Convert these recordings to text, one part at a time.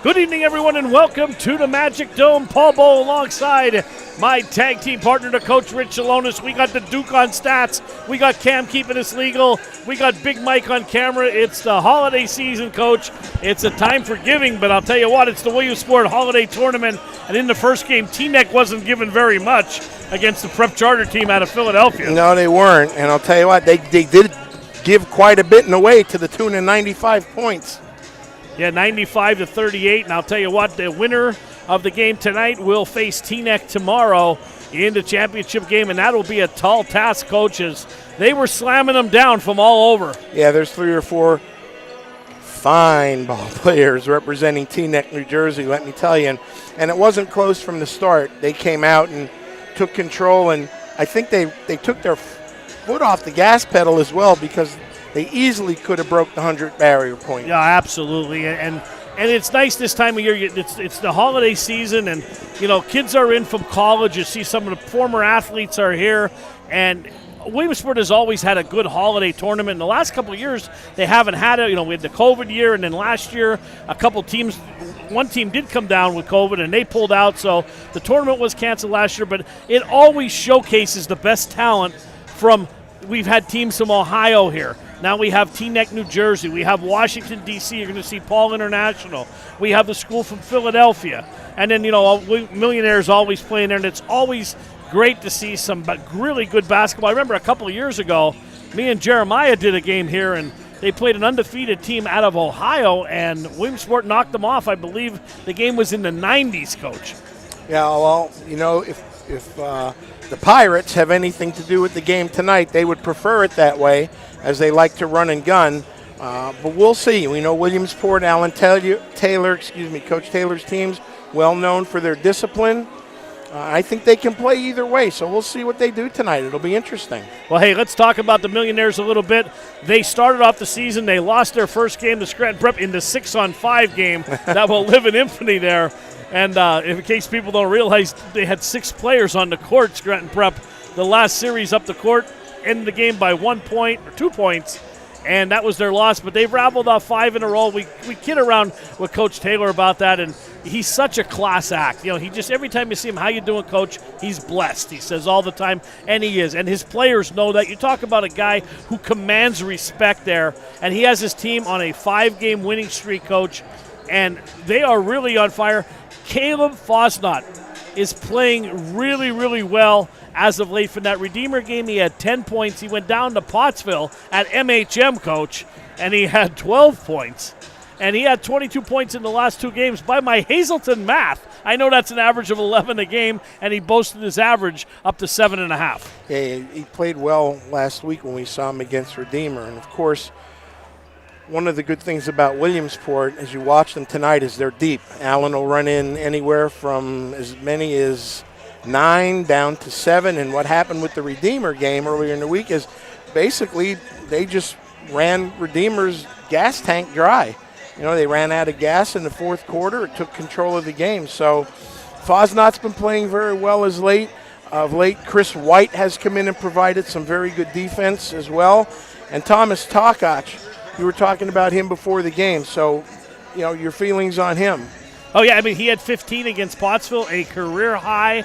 Good evening, everyone, and welcome to the Magic Dome. Paul Bow alongside my tag team partner, the coach, Rich Salonis. We got the Duke on stats. We got Cam keeping us legal. We got Big Mike on camera. It's the holiday season, Coach. It's a time for giving, but I'll tell you what, it's the Williamsport Holiday Tournament. And in the first game, Teaneck wasn't given very much against the Prep Charter team out of Philadelphia. No, they weren't. And I'll tell you what, they did give quite a bit in the way to the tune of 95 points. Yeah, 95-38, and I'll tell you what, the winner of the game tonight will face Teaneck tomorrow in the championship game, and that'll be a tall task, coaches. They were slamming them down from all over. Yeah, there's 3 or 4 fine ball players representing Teaneck, New Jersey, let me tell you. And it wasn't close from the start. They came out and took control, and I think they took their foot off the gas pedal as well, because they easily could have broke the 100 barrier point. Yeah, absolutely. And it's nice this time of year. It's the holiday season, and, you know, kids are in from college. You see some of the former athletes are here. And Williamsport has always had a good holiday tournament. In the last couple of years, they haven't had it. You know, we had the COVID year, and then last year, one team did come down with COVID, and they pulled out. So the tournament was canceled last year. But it always showcases the best talent from – we've had teams from Ohio here. Now we have Teaneck, New Jersey. We have Washington, D.C. You're going to see Paul International. We have the school from Philadelphia. And then, you know, Millionaires always playing there, and it's always great to see some really good basketball. I remember a couple of years ago, me and Jeremiah did a game here, and they played an undefeated team out of Ohio, and Williamsport knocked them off. I believe the game was in the 90s, Coach. Yeah, well, you know, if the Pirates have anything to do with the game tonight, they would prefer it that way, as they like to run and gun. But we'll see. We know Williamsport, Coach Taylor's teams, well known for their discipline. I think they can play either way, so we'll see what they do tonight. It'll be interesting. Well, hey, let's talk about the Millionaires a little bit. They started off the season. They lost their first game to Scranton Prep in the 6-on-5 game. That will live in infamy there. And in case people don't realize, they had 6 players on the court, Scranton Prep. The last series up the court, ended the game by 1 point or 2 points, and that was their loss. But they've raveled off 5 in a row. We kid around with Coach Taylor about that, and he's such a class act. You know, he just, every time you see him, how you doing, Coach? He's blessed. He says all the time, and he is. And his players know that. You talk about a guy who commands respect there, and he has his team on a 5-game winning streak, Coach, and they are really on fire. Caleb Fosnot is playing really, really well as of late. From that Redeemer game, he had 10 points. He went down to Pottsville at MHM, Coach, and he had 12 points. And he had 22 points in the last 2 games. By my Hazelton math, I know that's an average of 11 a game, and he boasted his average up to 7.5. Yeah, he played well last week when we saw him against Redeemer. And, of course, one of the good things about Williamsport, as you watch them tonight, is they're deep. Allen will run in anywhere from as many as 9 down to 7. And what happened with the Redeemer game earlier in the week is basically they just ran Redeemer's gas tank dry. You know, they ran out of gas in the fourth quarter. It took control of the game. So Fosnot's been playing very well of late. Chris White has come in and provided some very good defense as well. And Thomas Takach, you were talking about him before the game. So, you know, your feelings on him. Oh, yeah, I mean, he had 15 against Pottsville, a career high.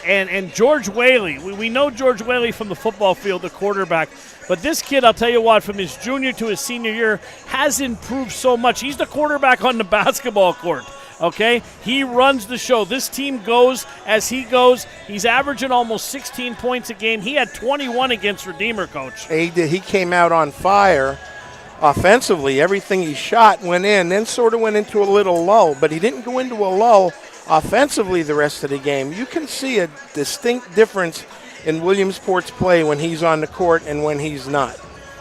And George Whaley, we know George Whaley from the football field, the quarterback. But this kid, I'll tell you what, from his junior to his senior year, has improved so much. He's the quarterback on the basketball court, okay? He runs the show. This team goes as he goes. He's averaging almost 16 points a game. He had 21 against Redeemer, Coach. He did. He came out on fire offensively. Everything he shot went in, then sort of went into a little lull. But he didn't go into a lull offensively the rest of the game. You can see a distinct difference in Williamsport's play when he's on the court and when he's not.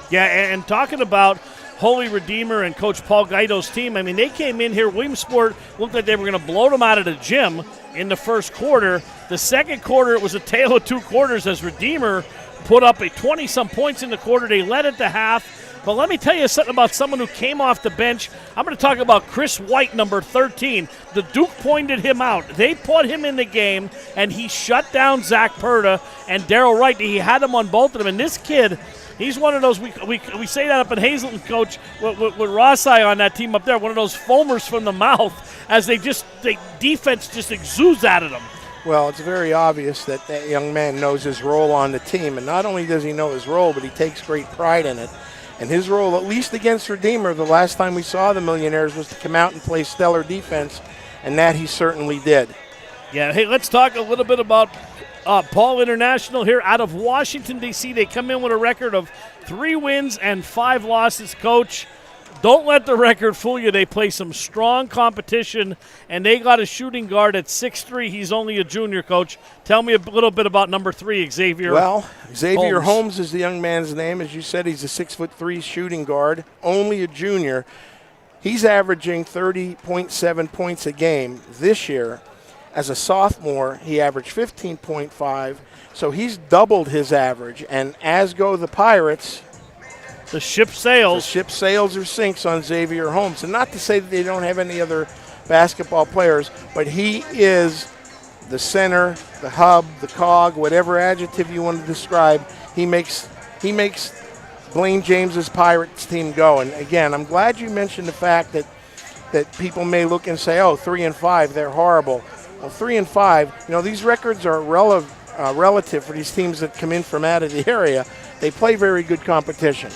Yeah, and talking about Holy Redeemer and Coach Paul Guido's team, I mean, they came in here. Williamsport looked like they were going to blow them out of the gym in the first quarter. The second quarter, it was a tale of 2 quarters as Redeemer put up a 20-some points in the quarter. They led at the half. But let me tell you something about someone who came off the bench. I'm going to talk about Chris White, number 13. The Duke pointed him out. They put him in the game, and he shut down Zach Perda and Darryl Wright. He had them on both of them. And this kid, he's one of those, we say that up in Hazelton, Coach, with Rossai on that team up there, one of those foamers from the mouth as defense just exudes out of them. Well, it's very obvious that that young man knows his role on the team. And not only does he know his role, but he takes great pride in it. And his role, at least against Redeemer, the last time we saw the Millionaires, was to come out and play stellar defense. And that he certainly did. Yeah, hey, let's talk a little bit about Paul International here out of Washington, D.C. They come in with a record of 3 wins and 5 losses, Coach. Don't let the record fool you. They play some strong competition, and they got a shooting guard at 6'3". He's only a junior, Coach. Tell me a little bit about number 3, Xavier. Well, Xavier Holmes is the young man's name. As you said, he's a 6'3" shooting guard, only a junior. He's averaging 30.7 points a game this year. As a sophomore, he averaged 15.5, so he's doubled his average. And as go the Pirates, the ship sails. The ship sails or sinks on Xavier Holmes. And not to say that they don't have any other basketball players, but he is the center, the hub, the cog, whatever adjective you want to describe. He makes Blaine James's Pirates team go. And again, I'm glad you mentioned the fact that people may look and say, oh, 3-5, they're horrible. Well, 3-5, these records are relative for these teams that come in from out of the area. They play very good competition.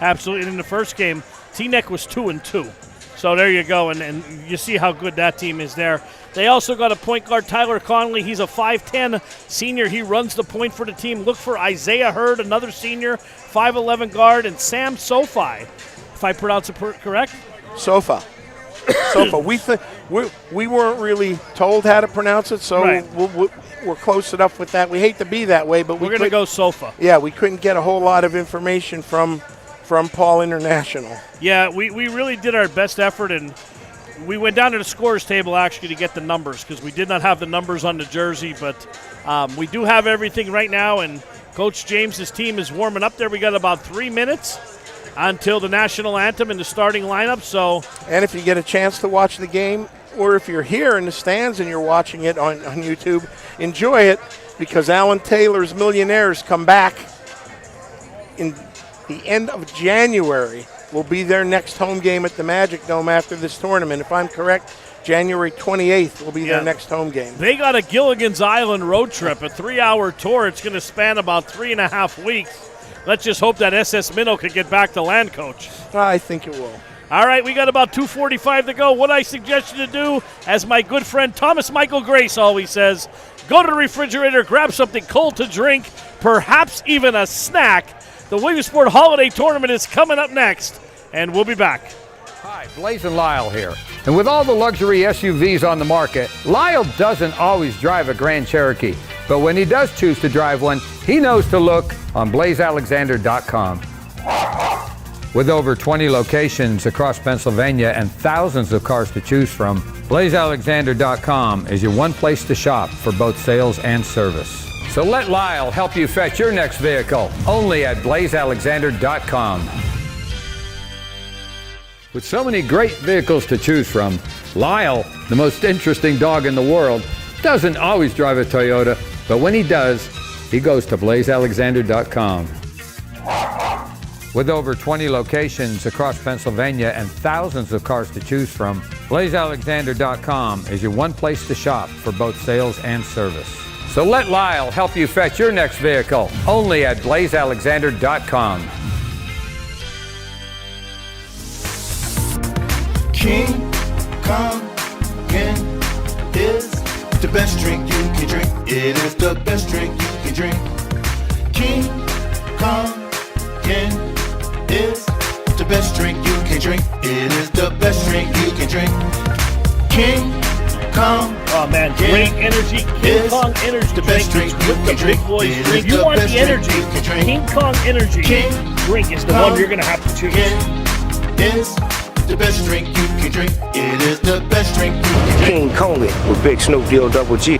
Absolutely. And in the first game, Teaneck was 2-2. So there you go, and you see how good that team is there. They also got a point guard, Tyler Connolly. He's a 5'10 senior. He runs the point for the team. Look for Isaiah Hurd, another senior, 5'11 guard, and Sam Sofi, if I pronounce it correct. Sofa. We weren't really told how to pronounce it, so right. We're close enough with that. We hate to be that way, but we're going to go Sofa. Yeah, we couldn't get a whole lot of information from Paul International. Yeah, we really did our best effort, and we went down to the scorers table actually to get the numbers because we did not have the numbers on the jersey, but we do have everything right now, and Coach James's team is warming up there. We got about 3 minutes until the national anthem and the starting lineup. And if you get a chance to watch the game, or if you're here in the stands and you're watching it on YouTube, enjoy it because Alan Taylor's Millionaires come back in the end of January. Will be their next home game at the Magic Dome after this tournament. If I'm correct, January 28th will be their next home game. They got a Gilligan's Island road trip, a 3-hour tour. It's going to span about 3.5 weeks. Let's just hope that SS Minnow can get back to land, Coach. I think it will. All right, we got about 2:45 to go. What I suggest you to do, as my good friend Thomas Michael Grace always says, go to the refrigerator, grab something cold to drink, perhaps even a snack. The Williamsport Holiday Tournament is coming up next, and we'll be back. Hi, Blaze and Lyle here. And with all the luxury SUVs on the market, Lyle doesn't always drive a Grand Cherokee. But when he does choose to drive one, he knows to look on blazealexander.com. With over 20 locations across Pennsylvania and thousands of cars to choose from, blazealexander.com is your one place to shop for both sales and service. So let Lyle help you fetch your next vehicle, only at blazealexander.com. With so many great vehicles to choose from, Lyle, the most interesting dog in the world, doesn't always drive a Toyota, but when he does, he goes to blazealexander.com. With over 20 locations across Pennsylvania and thousands of cars to choose from, blazealexander.com is your one place to shop for both sales and service. So let Lyle help you fetch your next vehicle, only at blazealexander.com. King Kong is the best drink you can drink. It is the best drink you can drink. King Kong is the best drink you can drink. It is the best drink you can drink. King Kong. Oh man, great energy. King Kong Energy the best drink you with the can drink. big boys. It is If you the want best the energy, drink you can drink. King Kong Energy drink is the one you're going to have to choose. Is the best drink you can drink. It is the best drink you can drink. King Kong with Big Snoop Double G.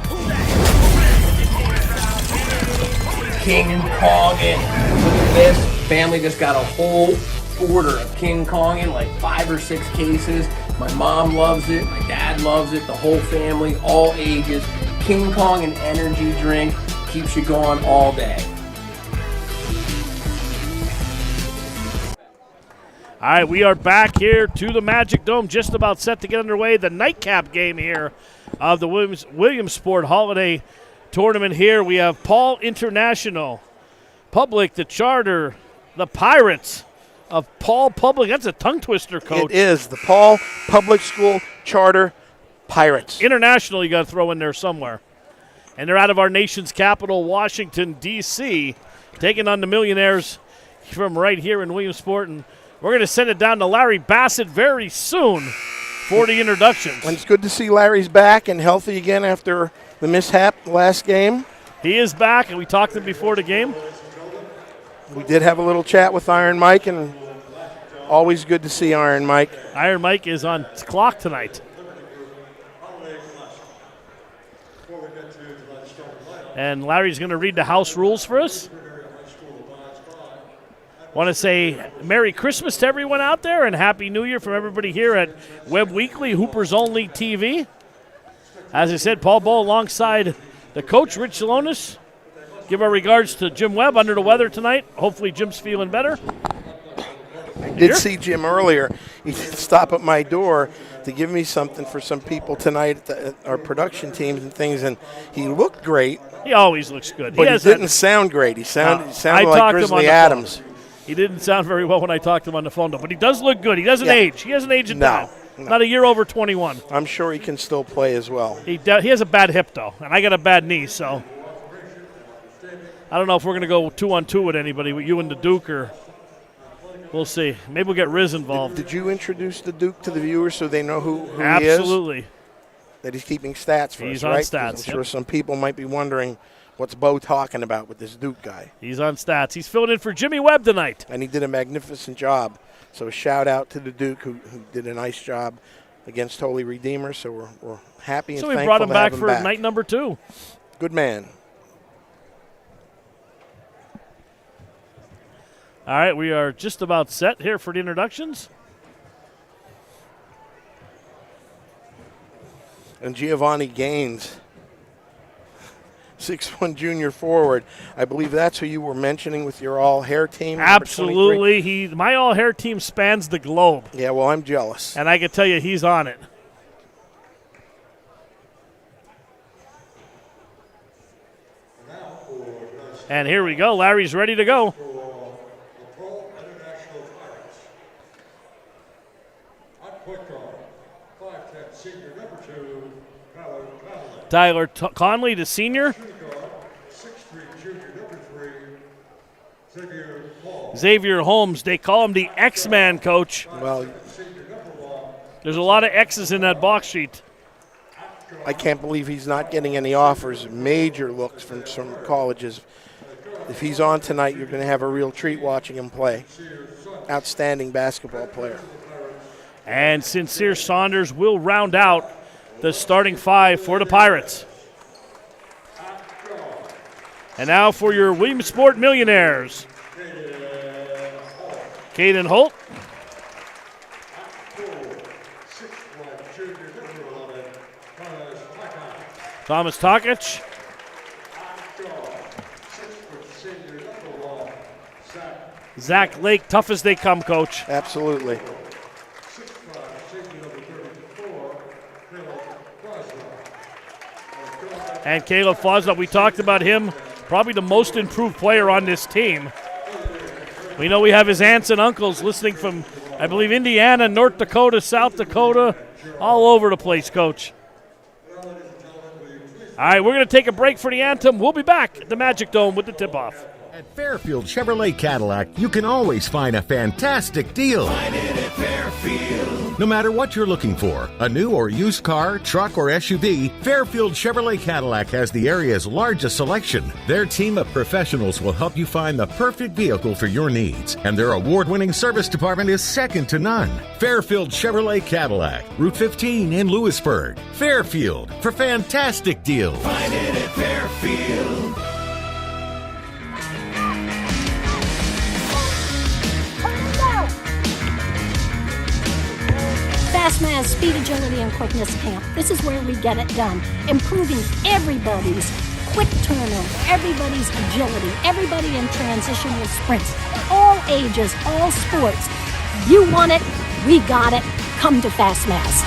King Kong with this family just got a whole order of King Konging, like 5 or 6 cases. My mom loves it, my dad loves it, the whole family, all ages. King Kong, an energy drink, keeps you going all day. All right, we are back here to the Magic Dome, just about set to get underway. The nightcap game here of the Williamsport Holiday Tournament here. We have Paul International, Public, the Charter, the Pirates of Paul Public. That's a tongue twister, Coach. It is. The Paul Public School Charter Pirates. International you got to throw in there somewhere. And they're out of our nation's capital, Washington, D.C., taking on the Millionaires from right here in Williamsport. And we're going to send it down to Larry Bassett very soon for the introductions. And it's good to see Larry's back and healthy again after the mishap last game. He is back, and we talked to him before the game. We did have a little chat with Iron Mike, and always good to see Iron Mike. Iron Mike is on clock tonight. And Larry's going to read the house rules for us. Want to say Merry Christmas to everyone out there and Happy New Year from everybody here at WebbWeekly, Hoopers Only TV. As I said, Paul Bowl alongside the coach, Rich Salonis. Give our regards to Jim Webb, under the weather tonight. Hopefully Jim's feeling better. I did see Jim earlier. He did stop at my door to give me something for some people tonight at our production teams and things, and he looked great. He always looks good. But he didn't sound great. He sounded like Grizzly Adams. He didn't sound very well when I talked to him on the phone, though. But he does look good. He doesn't age. He hasn't aged a time. No. Not a year over 21. I'm sure he can still play as well. He has a bad hip, though, and I got a bad knee, so I don't know if we're going to go 2-on-2 with anybody, with you and the Duke, or we'll see. Maybe we'll get Riz involved. Did you introduce the Duke to the viewers so they know who he is? Absolutely. That he's keeping stats for us, He's right? on stats. I'm sure some people might be wondering, what's Bo talking about with this Duke guy? He's on stats. He's filling in for Jimmy Webb tonight. And he did a magnificent job. So a shout out to the Duke who did a nice job against Holy Redeemer. So we're happy and so thankful we brought him to back have for back. night number 2. Good man. All right, we are just about set here for the introductions. And Giovanni Gaines, 6'1" junior forward. I believe that's who you were mentioning with your all-hair team. Absolutely. My all-hair team spans the globe. Yeah, well, I'm jealous. And I can tell you he's on it. And here we go. Larry's ready to go. Tyler Conley, the senior. Xavier Holmes. They call him the X-Man, Coach. Well, there's a lot of X's in that box sheet. I can't believe he's not getting any offers, major looks from some colleges. If he's on tonight, you're going to have a real treat watching him play. Outstanding basketball player. And Sincere Saunders will round out the starting 5 for the Pirates. And now for your Williamsport Millionaires. Caden Holt. Thomas Tokic. Zach Lake, tough as they come, Coach. Absolutely. And Caleb Fosna, we talked about him, probably the most improved player on this team. We know we have his aunts and uncles listening from, I believe, Indiana, North Dakota, South Dakota, all over the place, Coach. All right, we're going to take a break for the anthem. We'll be back at the Magic Dome with the tip-off. At Fairfield Chevrolet Cadillac, you can always find a fantastic deal. Find it at Fairfield. No matter what you're looking for, a new or used car, truck, or SUV, Fairfield Chevrolet Cadillac has the area's largest selection. Their team of professionals will help you find the perfect vehicle for your needs, and their award-winning service department is second to none. Fairfield Chevrolet Cadillac, Route 15 in Lewisburg. Fairfield, for fantastic deals. Find it at Fairfield. FastMaz Speed, Agility, and Quickness Camp. This is where we get it done, improving everybody's quick turnover, everybody's agility, everybody in transitional sprints, all ages, all sports. You want it, we got it. Come to FastMaz.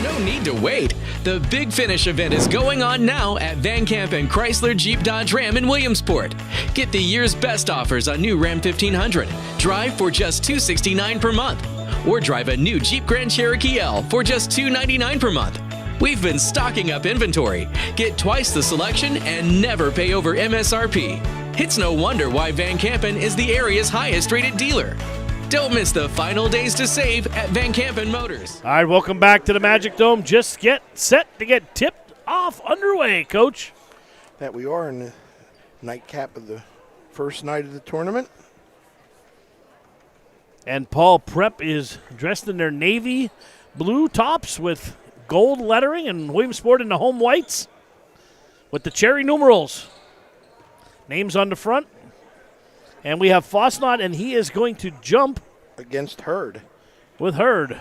No need to wait. The Big Finish event is going on now at Van Camp and Chrysler Jeep Dodge Ram in Williamsport. Get the year's best offers on new Ram 1500. Drive for just $269 per month. Or drive a new Jeep Grand Cherokee L for just $299 per month. We've been stocking up inventory. Get twice the selection and never pay over MSRP. It's no wonder why Van Campen is the area's highest rated dealer. Don't miss the final days to save at Van Campen Motors. All right, welcome back to the Magic Dome. Just get set to get tipped off underway, Coach. That we are in the nightcap of the first night of the tournament. And Paul Prep is dressed in their navy blue tops with gold lettering, and Williamsport in the home whites with the cherry numerals. Names on the front. And we have Fosnot, and he is going to jump against Hurd. With Hurd.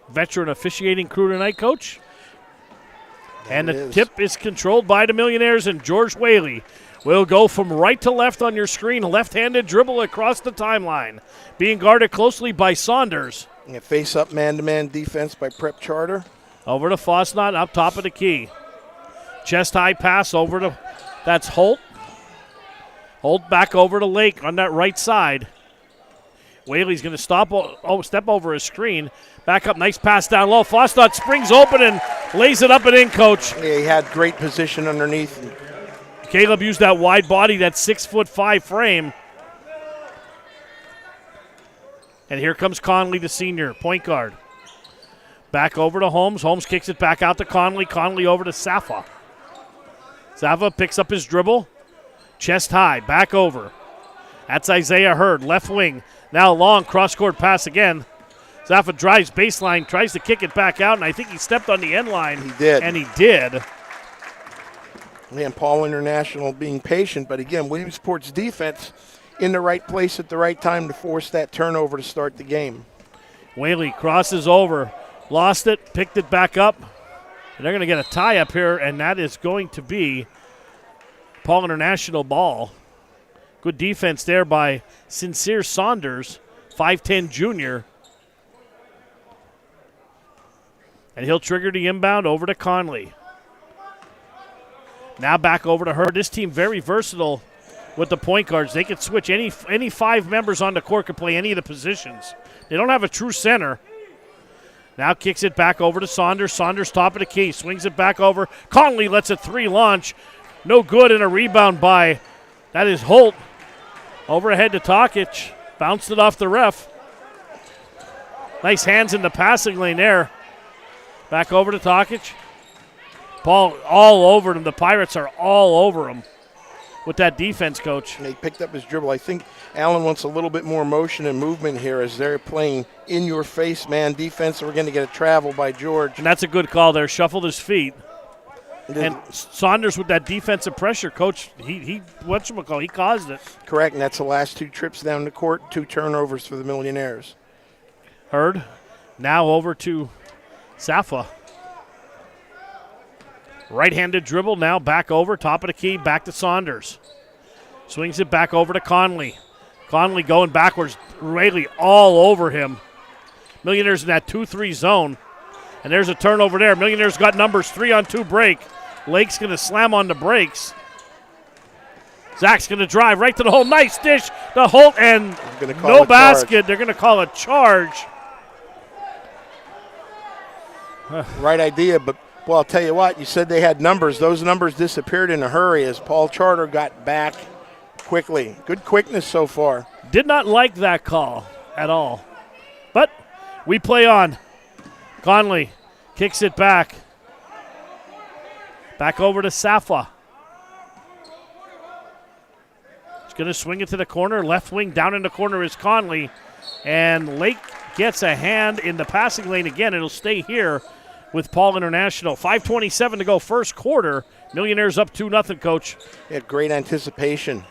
Veteran officiating crew tonight, Coach. And the tip is controlled by the Millionaires, and George Whaley will go from right to left on your screen. Left-handed dribble across the timeline. Being guarded closely by Saunders. And face-up man-to-man defense by Prep Charter. Over to Fosnot, up top of the key. Chest-high pass over to, that's Holt. Holt back over to Lake on that right side. Whaley's going to step over his screen. Back up, nice pass down low. Fosnot springs open and lays it up and in, Coach. Yeah, he had great position underneath. Caleb used that wide body, that 6'5" frame. And here comes Conley, the senior, point guard. Back over to Holmes. Holmes kicks it back out to Conley. Conley over to Safa. Safa picks up his dribble. Chest high, back over. That's Isaiah Hurd, left wing. Now long cross-court pass again. Safa drives baseline, tries to kick it back out, and I think he stepped on the end line. He did. And he did. Man, Paul International being patient, but again, Williamsport's defense in the right place at the right time to force that turnover to start the game. Whaley crosses over, lost it, picked it back up. And they're going to get a tie up here, and that is going to be Paul International ball. Good defense there by Sincere Saunders, 5'10" junior. And he'll trigger the inbound over to Conley. Now back over to her. This team very versatile with the point guards. They can switch any 5 members on the court, can play any of the positions. They don't have a true center. Now kicks it back over to Saunders. Saunders top of the key. Swings it back over. Conley lets a 3 launch. No good, and a rebound by, that is Holt. Overhead to Tokic. Bounced it off the ref. Nice hands in the passing lane there. Back over to Tokic. Paul all over him. The Pirates are all over him with that defense, Coach. He picked up his dribble. I think Allen wants a little bit more motion and movement here as they're playing in-your-face man defense. We're going to get a travel by George. And that's a good call there. Shuffled his feet. And Saunders with that defensive pressure, Coach, he caused it. Correct, and that's the last 2 trips down the court, 2 turnovers for the Millionaires. Hurd now over to Safa. Right-handed dribble, now back over, top of the key, back to Saunders. Swings it back over to Conley. Conley going backwards, Rayleigh all over him. Millionaires in that 2-3 zone. And there's a turnover there. Millionaires got numbers, 3-on-2 break. Lake's going to slam on the brakes. Zach's going to drive right to the hole. Nice dish to Holt, and no basket. They're going to call a charge. Right idea, but, well, I'll tell you what. You said they had numbers. Those numbers disappeared in a hurry as Paul Charter got back quickly. Good quickness so far. Did not like that call at all. But we play on. Conley kicks it back. Back over to Safa. He's going to swing it to the corner. Left wing down in the corner is Conley. And Lake gets a hand in the passing lane again. It'll stay here with Paul International. 5:27 to go, first quarter. Millionaires up 2-0, Coach. He had great anticipation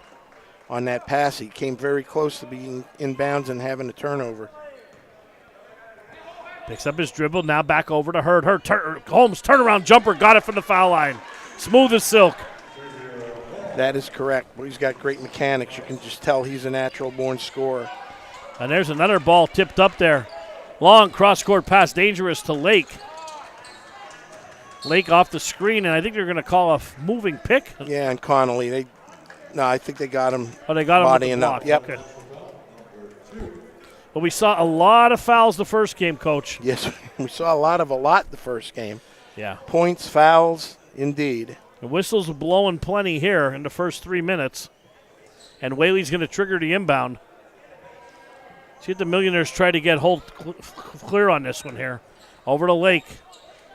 on that pass. He came very close to being inbounds and having a turnover. Picks up his dribble, now back over to Hurd. Holmes, turnaround jumper, got it from the foul line. Smooth as silk. That is correct. Well, he's got great mechanics. You can just tell he's a natural-born scorer. And there's another ball tipped up there. Long cross-court pass, dangerous to Lake. Lake off the screen, and I think they're going to call a moving pick. Yeah, and Connolly. I think they got him. Oh, they got him bodying with the block. up. Yep. Okay. Well, we saw a lot of fouls the first game, Coach. Yes, we saw a lot the first game. Yeah. Points, fouls, indeed. The whistles are blowing plenty here in the first 3 minutes. And Whaley's going to trigger the inbound. See if the Millionaires try to get hold clear on this one here. Over to Lake.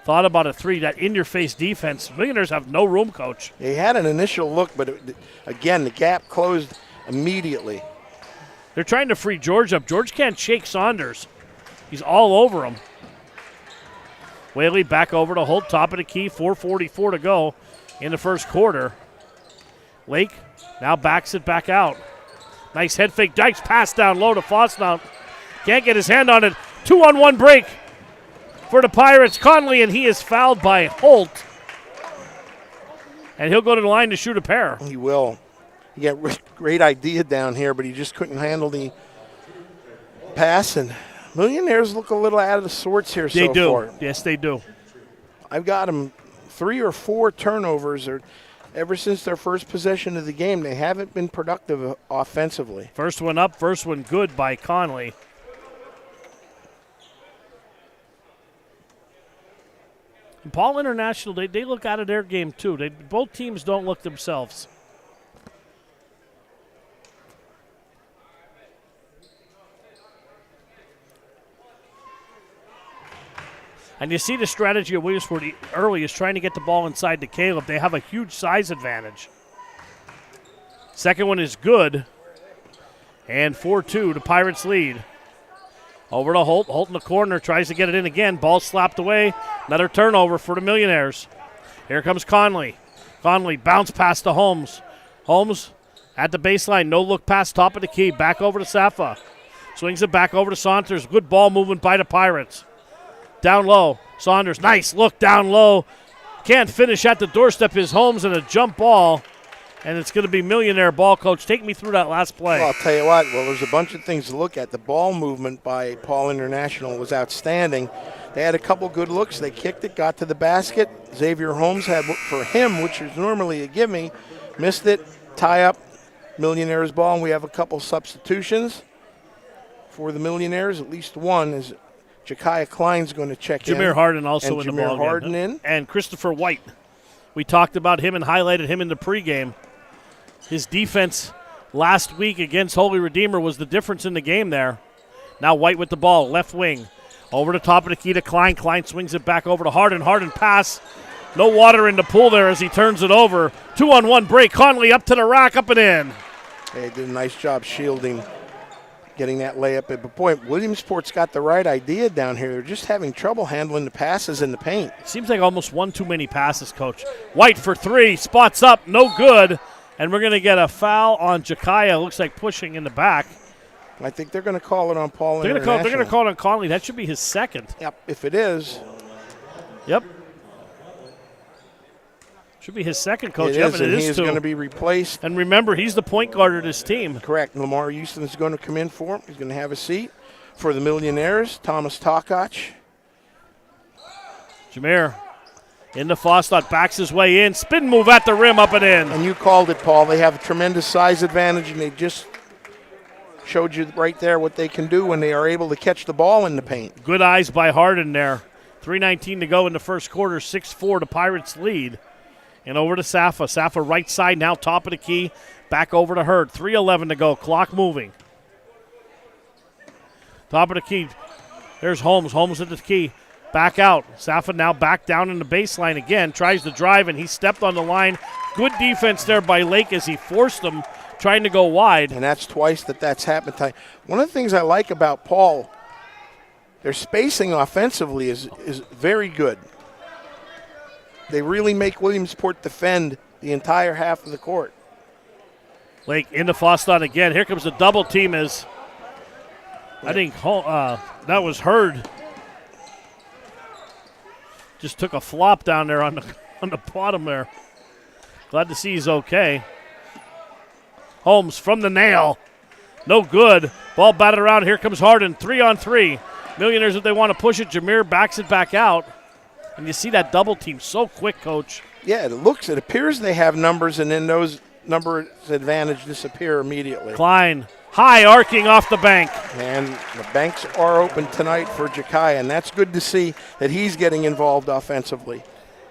Thought about a three. That in-your-face defense. Millionaires have no room, Coach. They had an initial look, but again, the gap closed immediately. They're trying to free George up. George can't shake Saunders. He's all over him. Whaley back over to Holt, top of the key. 4:44 to go in the first quarter. Lake now backs it back out. Nice head fake. Dykes pass down low to Fosnaught. Can't get his hand on it. 2-on-1 break for the Pirates. Conley, and he is fouled by Holt. And he'll go to the line to shoot a pair. He will. He got great idea down here, but he just couldn't handle the pass. And Millionaires look a little out of the sorts here so far. They do. Yes, they do. I've got them 3 or 4 turnovers ever since their first possession of the game. They haven't been productive offensively. First one up, first one good by Conley. And Paul International, they look out of their game too. Both teams don't look themselves. And you see the strategy of Williamsport early is trying to get the ball inside to Caleb. They have a huge size advantage. Second one is good. And 4-2, the Pirates lead. Over to Holt. Holt in the corner, tries to get it in again. Ball slapped away. Another turnover for the Millionaires. Here comes Conley. Conley bounce pass to Holmes. Holmes at the baseline. No look pass, top of the key. Back over to Safa. Swings it back over to Saunders. Good ball movement by the Pirates. Down low. Saunders, nice look down low. Can't finish at the doorstep. His Holmes and a jump ball. And it's going to be Millionaire ball. Coach, take me through that last play. Well, I'll tell you what. Well, there's a bunch of things to look at. The ball movement by Paul International was outstanding. They had a couple good looks. They kicked it, got to the basket. Xavier Holmes had for him, which is normally a gimme, missed it, tie up, Millionaires ball, and we have a couple substitutions for the Millionaires. At least one is Ja'Kiah Klein's going to check in. Jameer Harden also and in the ball Jameer Harden game. in. And Christopher White. We talked about him and highlighted him in the pregame. His defense last week against Holy Redeemer was the difference in the game there. Now White with the ball, left wing. Over the top of the key to Klein. Klein swings it back over to Harden. Harden pass. No water in the pool there as he turns it over. 2-on-1 break. Conley up to the rack, up and in. They did a nice job shielding, getting that layup. But boy, Williamsport's got the right idea down here. They're just having trouble handling the passes in the paint. Seems like almost one too many passes, Coach. White for three. Spots up. No good. And we're going to get a foul on Ja'Kiah. Looks like pushing in the back. I think they're going to call it on Paul They're International. going to call it on Conley. That should be his second. Yep, if it is. Yep. Should be his second, Coach. It yep, is, and and it he is is going to be replaced. And remember, he's the point guard of this team. Correct. Lamar Houston is going to come in for him. He's going to have a seat. For the Millionaires, Thomas Takach. Jameer into Fosnaught, backs his way in. Spin move at the rim, up and in. And you called it, Paul. They have a tremendous size advantage, and they just showed you right there what they can do when they are able to catch the ball in the paint. Good eyes by Harden there. 3:19 to go in the first quarter. 6-4 to Pirates lead. And over to Safa. Safa right side now, top of the key. Back over to Hurd. 3:11 to go. Clock moving. Top of the key. There's Holmes. Holmes at the key. Back out. Safa now back down in the baseline again. Tries to drive, and he stepped on the line. Good defense there by Lake as he forced him, trying to go wide. And that's twice that's happened. One of the things I like about Paul, their spacing offensively is very good. They really make Williamsport defend the entire half of the court. Lake into Foston again. Here comes the double team as I think that was Hurd. Just took a flop down there on the bottom there. Glad to see he's okay. Holmes from the nail. No good. Ball batted around. Here comes Harden. 3-on-3. Millionaires, if they want to push it, Jameer backs it back out. And you see that double team so quick, Coach. Yeah, it appears they have numbers, and then those numbers advantage disappear immediately. Klein, high arcing off the bank. And the banks are open tonight for Jakaya, and that's good to see that he's getting involved offensively.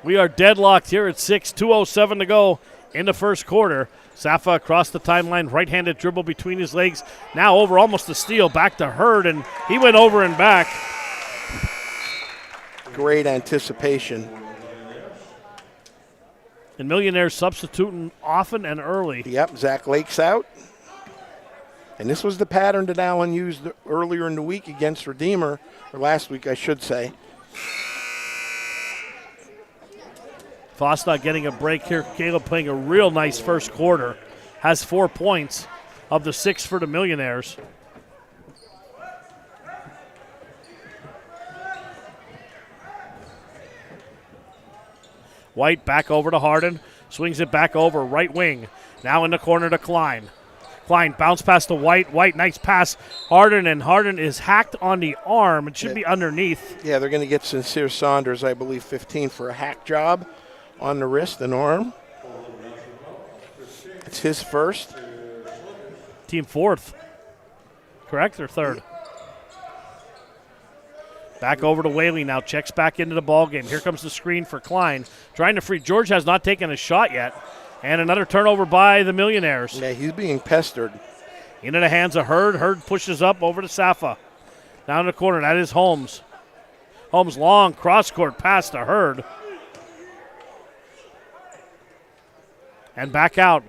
We are deadlocked here at 6, 2:07 to go in the first quarter. Safa across the timeline, right-handed dribble between his legs. Now over almost the steal, back to Hurd, and he went over and back. Great anticipation. And Millionaires substituting often and early. Yep, Zach Lake's out. And this was the pattern that Allen used earlier in the week against Redeemer, or last week I should say. Fosta getting a break here. Caleb playing a real nice first quarter. Has 4 points of the 6 for the Millionaires. White back over to Harden. Swings it back over, right wing. Now in the corner to Klein. Klein bounce pass to White. White, nice pass. Harden, and Harden is hacked on the arm. It should be underneath. Yeah, they're going to get Sincere Saunders, I believe, 15 for a hack job on the wrist and arm. It's his first. Team fourth. Correct, or third? Back over to Whaley now. Checks back into the ball game. Here comes the screen for Klein. Trying to free. George has not taken a shot yet. And another turnover by the Millionaires. Yeah, he's being pestered. Into the hands of Hurd. Hurd pushes up over to Safa. Down in the corner. That is Holmes. Holmes long cross-court pass to Hurd. And back out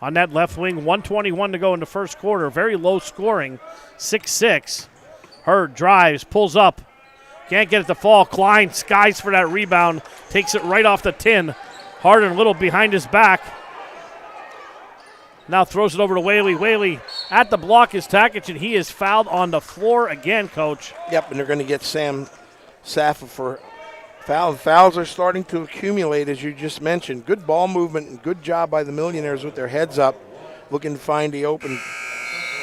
on that left wing. 1:21 to go in the first quarter. Very low scoring. 6-6. Hurd drives, pulls up. Can't get it to fall. Klein skies for that rebound. Takes it right off the tin. Harden a little behind his back. Now throws it over to Whaley. Whaley at the block is Takic, and he is fouled on the floor again, Coach. Yep, and they're going to get Sam Safa for foul. Fouls are starting to accumulate, as you just mentioned. Good ball movement and good job by the Millionaires with their heads up, looking to find the open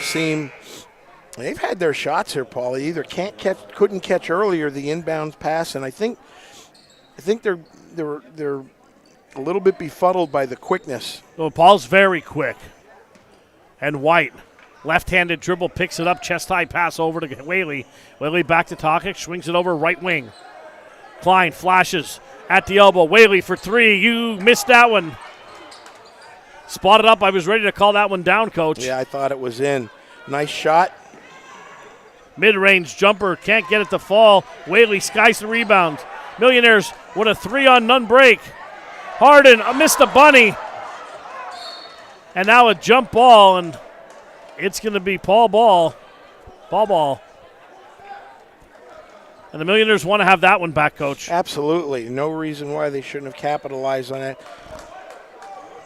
seam. They've had their shots here, Paul. They either couldn't catch earlier the inbound pass, and I think they're a little bit befuddled by the quickness. Well, Paul's very quick. And White, left-handed dribble, picks it up, chest-high pass over to Whaley. Whaley back to Takic, swings it over right wing. Klein flashes at the elbow. Whaley for three. You missed that one. Spotted up. I was ready to call that one down, Coach. Yeah, I thought it was in. Nice shot. Mid-range jumper. Can't get it to fall. Whaley skies the rebound. Millionaires with a 3-on-none break. Harden missed a bunny. And now a jump ball, and it's going to be Paul Ball. Ball. And the Millionaires want to have that one back, Coach. Absolutely. No reason why they shouldn't have capitalized on it.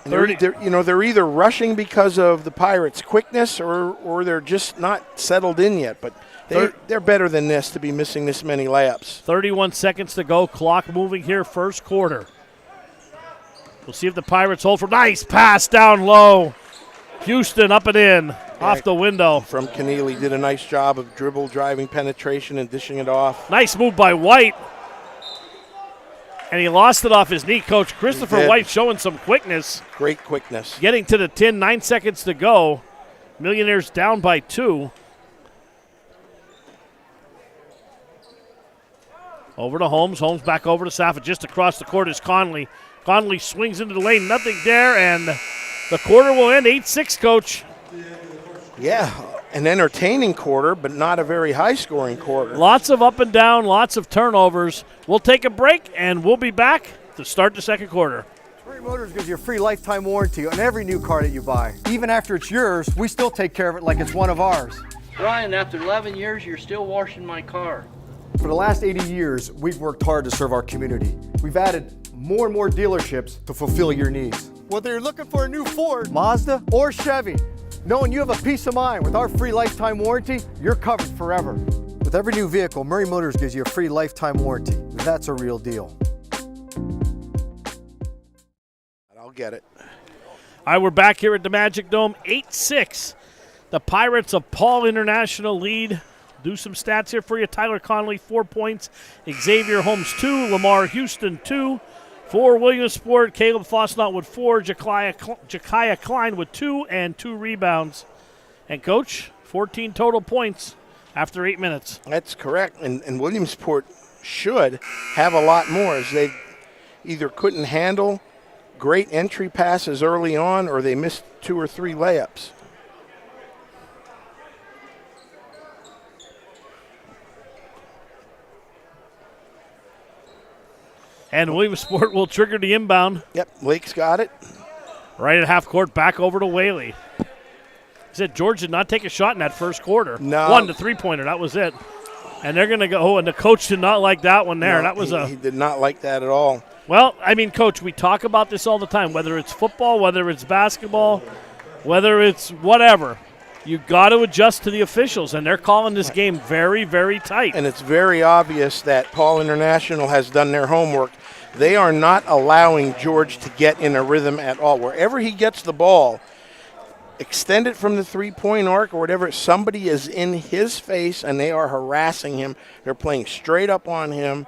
They're either rushing because of the Pirates' quickness or they're just not settled in yet. But they're better than this to be missing this many layups. 31 seconds to go. Clock moving here, first quarter. We'll see if the Pirates hold for nice pass down low. Houston up and in, off the window. From Keneally, did a nice job of dribble, driving, penetration, and dishing it off. Nice move by White. And he lost it off his knee, Coach. Christopher White showing some quickness. Great quickness. Getting to the 10, 9 seconds to go. Millionaires down by 2. Over to Holmes. Holmes back over to Safa. Just across the court is Conley. Conley swings into the lane. Nothing there, and the quarter will end 8-6, Coach. Yeah, an entertaining quarter, but not a very high-scoring quarter. Lots of up and down, lots of turnovers. We'll take a break, and we'll be back to start the second quarter. Spring Motors gives you a free lifetime warranty on every new car that you buy. Even after it's yours, we still take care of it like it's one of ours. Brian, after 11 years, you're still washing my car. For the last 80 years, we've worked hard to serve our community. We've added more and more dealerships to fulfill your needs. Whether you're looking for a new Ford, Mazda, or Chevy, knowing you have a peace of mind with our free lifetime warranty, you're covered forever. With every new vehicle, Murray Motors gives you a free lifetime warranty. That's a real deal. I'll get it. All right, we're back here at the Magic Dome, 8-6. The Pirates of Paul International lead. Do some stats here for you. Tyler Connolly, 4 points. Xavier Holmes, 2. Lamar Houston, 2. For Williamsport, Caleb Fosnot with 4. Ja'Kiah Klein with 2 and 2 rebounds. And, Coach, 14 total points after 8 minutes. That's correct. And Williamsport should have a lot more, as they either couldn't handle great entry passes early on or they missed 2 or 3 layups. And Williamsport will trigger the inbound. Yep, Lake's got it. Right at half court, back over to Whaley. He said George did not take a shot in that first quarter. No. 1 to 3-pointer, that was it. And they're going to go, and the coach did not like that one there. No, he did not like that at all. Well, I mean, Coach, we talk about this all the time, whether it's football, whether it's basketball, whether it's whatever. You got to adjust to the officials, and they're calling this game very, very tight. And it's very obvious that Paul International has done their homework. They are not allowing George to get in a rhythm at all. Wherever he gets the ball, extend it from the three-point arc or whatever, somebody is in his face and they are harassing him. They're playing straight up on him.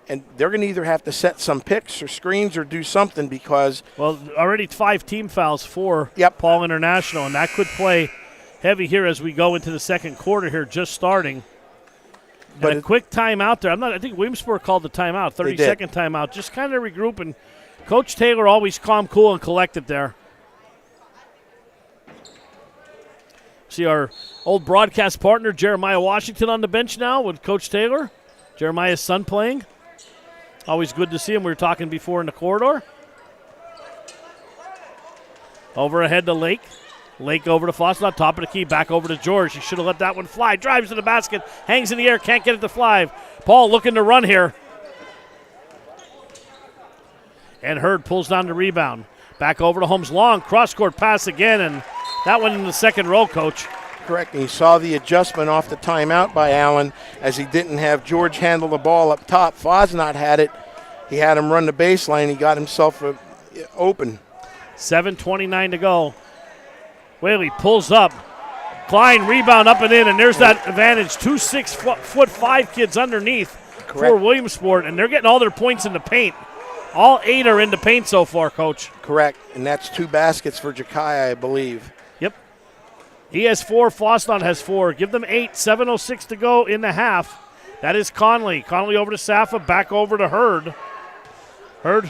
And they're going to either have to set some picks or screens or do something because... Well, already 5 team fouls for Paul International, and that could play heavy here as we go into the second quarter here, just starting. But a quick timeout there. I think Williamsport called the timeout, 30-second timeout. Just kind of regroup, and Coach Taylor always calm, cool, and collected there. See our old broadcast partner, Jeremiah Washington, on the bench now with Coach Taylor. Jeremiah's son playing. Always good to see him. We were talking before in the corridor. Over ahead to Lake. Lake over to Fosnot, top of the key, back over to George. He should have let that one fly. Drives to the basket, hangs in the air, can't get it to fly. Paul looking to run here. And Hurd pulls down the rebound. Back over to Holmes. Long cross-court pass again, and that one in the second row, Coach. Correct. And he saw the adjustment off the timeout by Allen as he didn't have George handle the ball up top. Fosnot had it. He had him run the baseline. He got himself open. 7:29 to go. Whaley pulls up. Klein rebound up and in, and there's that advantage. 2 6'5" kids underneath for Williamsport, and they're getting all their points in the paint. All 8 are in the paint so far, Coach. Correct, and that's 2 baskets for Ja'Kiah, I believe. Yep. He has 4, Fosnot has 4. Give them 8, 7:06 to go in the half. That is Conley. Conley over to Safa, back over to Hurd. Hurd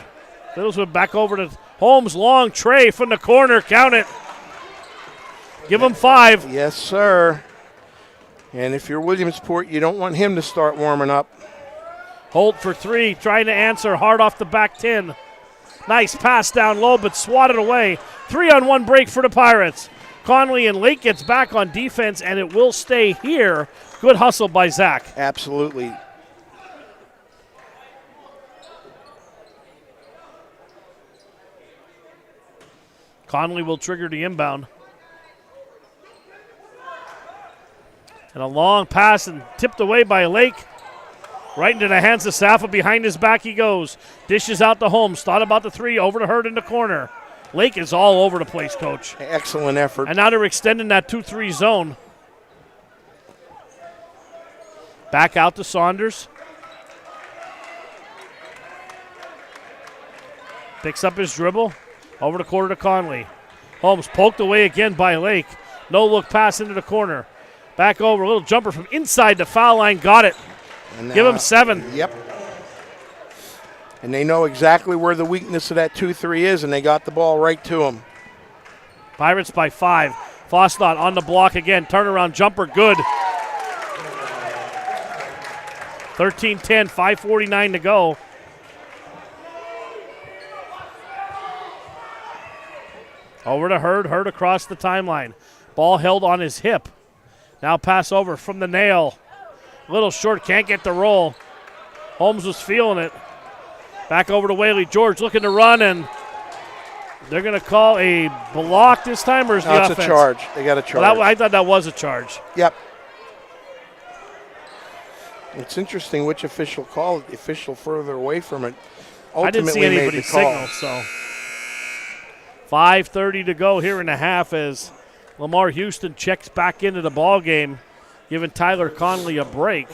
fiddles with back over to Holmes. Long tray from the corner, count it. Give him 5. Yes, sir. And if you're Williamsport, you don't want him to start warming up. Holt for 3, trying to answer, hard off the back 10. Nice pass down low, but swatted away. 3-on-1 break for the Pirates. Conley and Lake gets back on defense, and it will stay here. Good hustle by Zach. Absolutely. Conley will trigger the inbound. And a long pass and tipped away by Lake. Right into the hands of Safa. Behind his back he goes. Dishes out to Holmes. Thought about the 3. Over to Hurd in the corner. Lake is all over the place, Coach. Excellent effort. And now they're extending that 2-3 zone. Back out to Saunders. Picks up his dribble. Over the quarter to Conley. Holmes poked away again by Lake. No look pass into the corner. Back over, a little jumper from inside the foul line. Got it. Give him 7. Yep. And they know exactly where the weakness of that 2-3 is, and they got the ball right to him. Pirates by 5. Fosnot on the block again. Turnaround jumper, good. 13-10, 5:49 to go. Over to Hurd. Hurd across the timeline. Ball held on his hip. Now pass over from the nail. Little short, can't get the roll. Holmes was feeling it. Back over to Whaley. George looking to run, and they're going to call a block this time, or is the offense? That's a charge. They got a charge. Well, I thought that was a charge. Yep. It's interesting which official called it. The official further away from it ultimately I didn't see anybody signal, so 5:30 to go here in the half as Lamar Houston checks back into the ball game, giving Tyler Conley a break.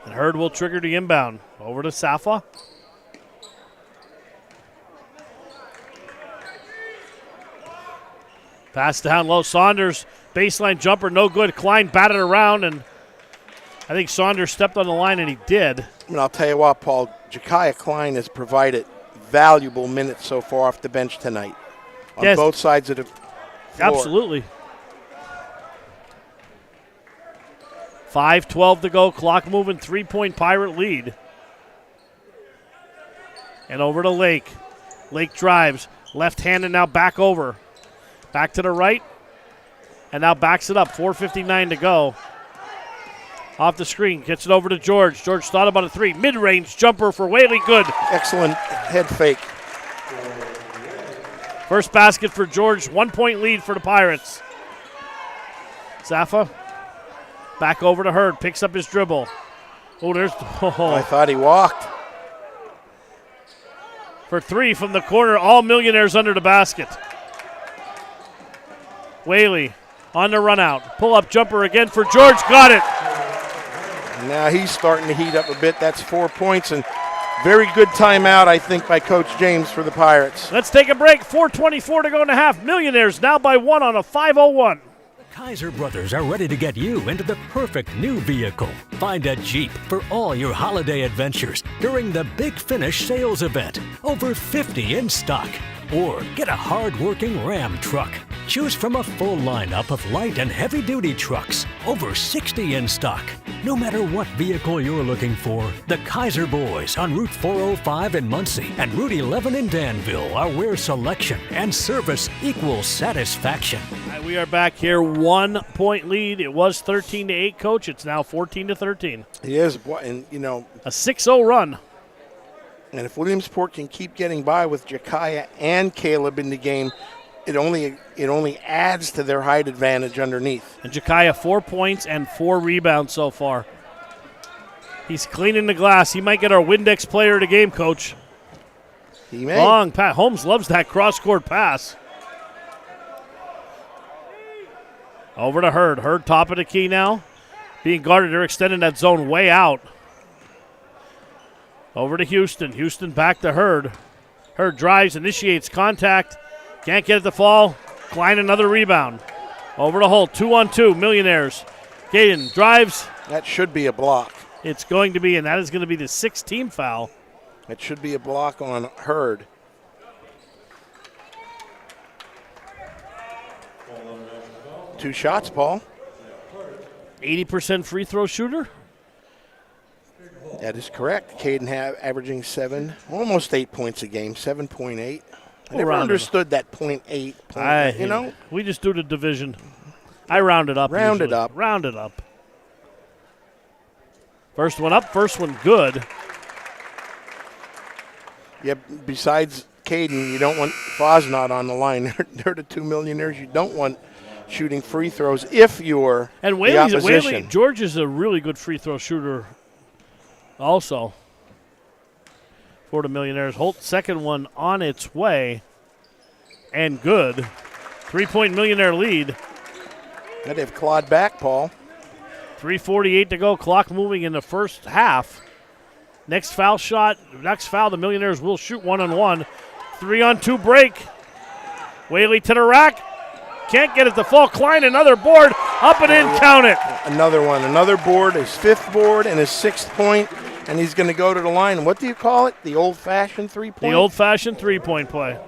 And Hurd will trigger the inbound. Over to Safa. Pass down low. Saunders, baseline jumper, no good. Klein batted around, and I think Saunders stepped on the line, and he did. And I'll tell you what, Paul, Ja'Kiah Klein has provided valuable minutes so far off the bench tonight on both sides of the floor. Absolutely. 5:12 to go. Clock moving. 3-point Pirate lead. And over to Lake. Lake drives. Left-handed now back over. Back to the right. And now backs it up. 4:59 to go. Off the screen. Gets it over to George. George thought about a three. Mid-range jumper for Whaley. Good. Excellent head fake. First basket for George. 1-point lead for the Pirates. Safa. Back over to Hurd. Picks up his dribble. Oh, there's. Oh. I thought he walked. For three from the corner. All Millionaires under the basket. Whaley on the run out. Pull up jumper again for George. Got it. Now he's starting to heat up a bit. That's 4 points, and very good timeout, I think, by Coach James for the Pirates. Let's take a break. 4:24 to go in the half. Millionaires now by one on a 5:01. Kaiser Brothers are ready to get you into the perfect new vehicle. Find a Jeep for all your holiday adventures during the Big Finish sales event. Over 50 in stock. Or get a hard-working Ram truck. Choose from a full lineup of light and heavy-duty trucks. Over 60 in stock. No matter what vehicle you're looking for, the Kaiser Boys on Route 405 in Muncie and Route 11 in Danville are where selection and service equals satisfaction. We are back here. 1-point lead. It was 13-8, Coach. It's now 14-13. It is, and you know, a 6-0 run. And if Williamsport can keep getting by with Ja'Kiah and Caleb in the game, it only adds to their height advantage underneath. And Ja'Kiah 4 points and 4 rebounds so far. He's cleaning the glass. He might get our Windex player of the game, Coach. He may. Long pass. Holmes loves that cross-court pass. Over to Hurd. Hurd top of the key now. Being guarded. They're extending that zone way out. Over to Houston. Houston back to Hurd. Hurd drives, initiates contact. Can't get it to fall. Klein another rebound. Over to Holt. 2-on-2. Millionaires. Gaden drives. That should be a block. It's going to be, and that is going to be the 6th team foul. That should be a block on Hurd. Two shots, Paul. 80% free throw shooter. That is correct. Caden averaging almost 8 points a game, 7.8. I never understood that 0.8. You know? We just do the division. I round it up. Round usually. it up. Round it up. First one up, first one good. Yeah, besides Caden, you don't want Fosnot on the line. They're the 2 Millionaires you don't want shooting free throws if you're the opposition. George is a really good free throw shooter also for the Millionaires. Holt, second one on its way, and good. 3-point Millionaire lead. And they've clawed back, Paul. 3:48 to go. Clock moving in the first half. Next foul, the Millionaires will shoot 1-on-1. 3-on-2 break. Whaley to the rack. Can't get it to fall. Klein, another board. Up and in, count it. Another one. Another board, his 5th board and his 6th point. And he's going to go to the line. What do you call it? The old-fashioned three-point? The old-fashioned three-point play.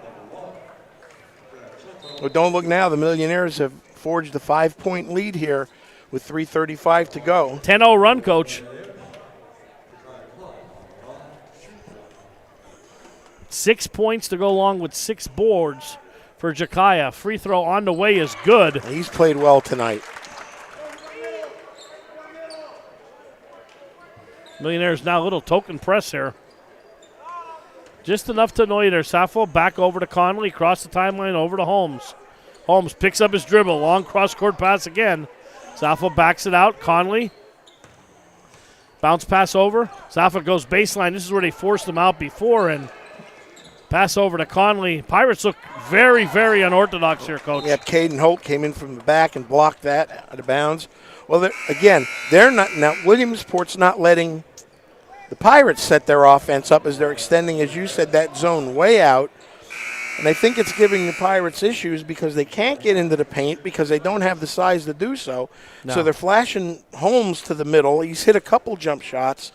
Well, don't look now. The Millionaires have forged a 5-point lead here with 3:35 to go. 10-0 run, Coach. 6 points to go along with 6 boards for Ja'Kiah. Free throw on the way is good. He's played well tonight. Millionaires now a little token press here. Just enough to annoy there. Sappho back over to Conley, across the timeline over to Holmes. Holmes picks up his dribble, long cross-court pass again. Sappho backs it out. Conley. Bounce pass over. Sappho goes baseline. This is where they forced him out before, and pass over to Conley. Pirates look very, very unorthodox here, Coach. Yeah, Caden Holt came in from the back and blocked that out of bounds. Well, they're not now. Williamsport's not letting the Pirates set their offense up as they're extending, as you said, that zone way out. And I think it's giving the Pirates issues because they can't get into the paint because they don't have the size to do so. No. So they're flashing Holmes to the middle. He's hit a couple jump shots,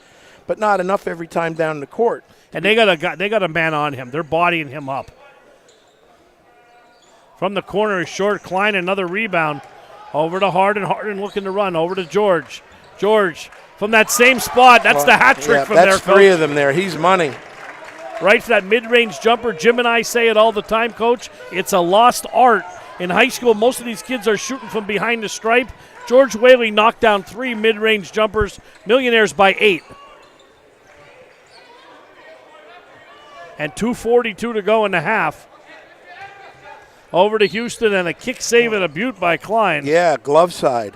but not enough every time down the court. And they got a man on him. They're bodying him up. From the corner is short. Klein, another rebound. Over to Harden. Harden looking to run. Over to George. George from that same spot. That's the hat trick from there, Coach. That's three of them there. He's money. Right for that mid-range jumper. Jim and I say it all the time, Coach. It's a lost art. In high school, most of these kids are shooting from behind the stripe. George Whaley knocked down 3 mid-range jumpers. Millionaires by 8. And 2:42 to go in the half. Over to Houston and a kick save and a butte by Klein. Yeah, glove side.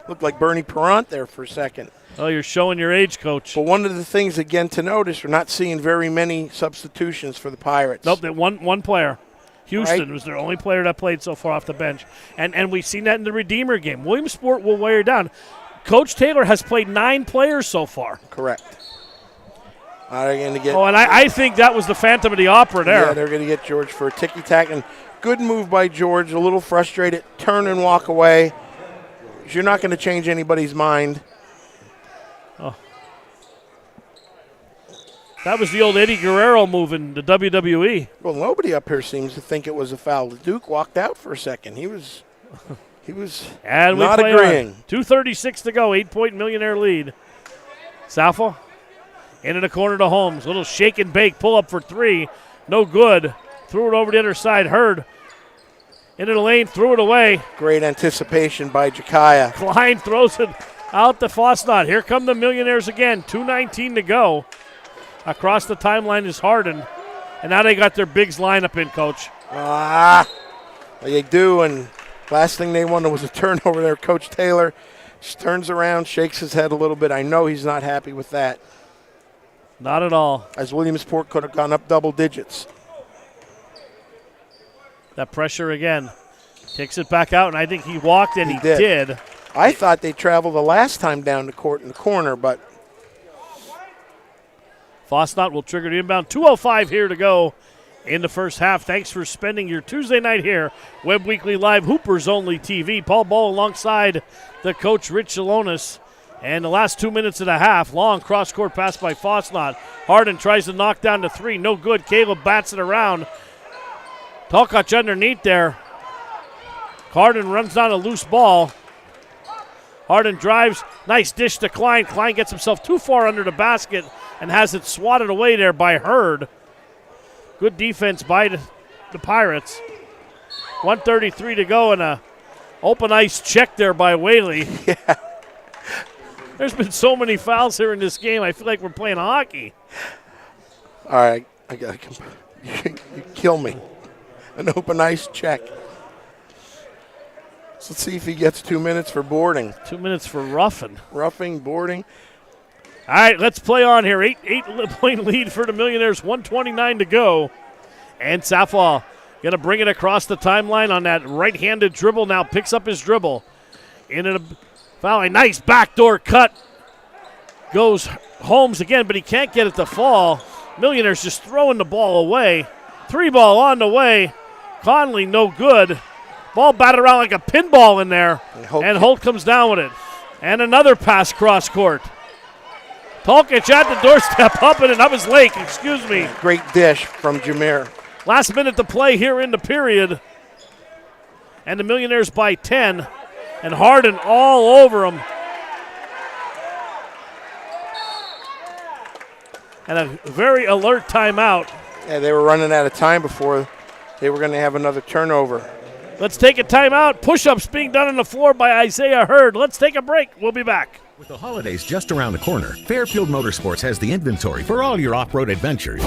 Looked like Bernie Perrant there for a second. Oh, you're showing your age, Coach. But one of the things, again, to notice, we're not seeing very many substitutions for the Pirates. Nope, one player. Houston was their only player that played so far off the bench. And we've seen that in the Redeemer game. Williamsport will wear down. Coach Taylor has played 9 players so far. Correct. Are they going to get? Oh, and I think that was the Phantom of the Opera there. Yeah, they're going to get George for a ticky-tack. And good move by George, a little frustrated, turn and walk away. You're not going to change anybody's mind. Oh. That was the old Eddie Guerrero move in the WWE. Well, nobody up here seems to think it was a foul. The Duke walked out for a second. He was and not agreeing. 2:36 to go, 8-point Millionaire lead. Sappho into the corner to Holmes. Little shake and bake, pull up for 3. No good. Threw it over the other side. Hurd into the lane, threw it away. Great anticipation by Jakaya. Klein throws it out to Fosnot. Here come the Millionaires again. 2:19 to go. Across the timeline is Harden. And now they got their bigs lineup in, Coach. They do, and last thing they wanted was a turnover there. Coach Taylor just turns around, shakes his head a little bit. I know he's not happy with that. Not at all. As Williamsport could have gone up double digits. That pressure again. Kicks it back out, and I think he walked, and he did. I thought they traveled the last time down the court in the corner, but Fosnot will trigger the inbound. 2:05 here to go in the first half. Thanks for spending your Tuesday night here. Webb Weekly Live, Hoopers Only TV. Paul Ball alongside the coach, Rich Salonis. And the last 2 minutes of the half, long cross-court pass by Fosnot. Harden tries to knock down to 3. No good. Caleb bats it around. Tolkach underneath there. Harden runs down a loose ball. Harden drives. Nice dish to Klein. Klein gets himself too far under the basket and has it swatted away there by Hurd. Good defense by the Pirates. 1:33 to go and a open ice check there by Whaley. Yeah. There's been so many fouls here in this game. I feel like we're playing hockey. All right. You kill me. An open ice check. So let's see if he gets 2 minutes for boarding. 2 minutes for roughing. Roughing, boarding. All right, let's play on here. 8-point lead for the Millionaires, 1:29 to go. And Sappho going to bring it across the timeline on that right-handed dribble. Now picks up his dribble. Into the foul. A nice backdoor cut. Goes Holmes again, but he can't get it to fall. Millionaires just throwing the ball away. 3 ball on the way. Conley, no good. Ball batted around like a pinball in there. And Holt comes down with it. And another pass cross court. Tolkach at the doorstep, up and up his lake, excuse me. Great dish from Jameer. Last minute to play here in the period. And the Millionaires by 10. And Harden all over him. And a very alert timeout. Yeah, they were running out of time before they were going to have another turnover. Let's take a timeout. Push-ups being done on the floor by Isaiah Hurd. Let's take a break. We'll be back. With the holidays just around the corner, Fairfield Motorsports has the inventory for all your off-road adventures.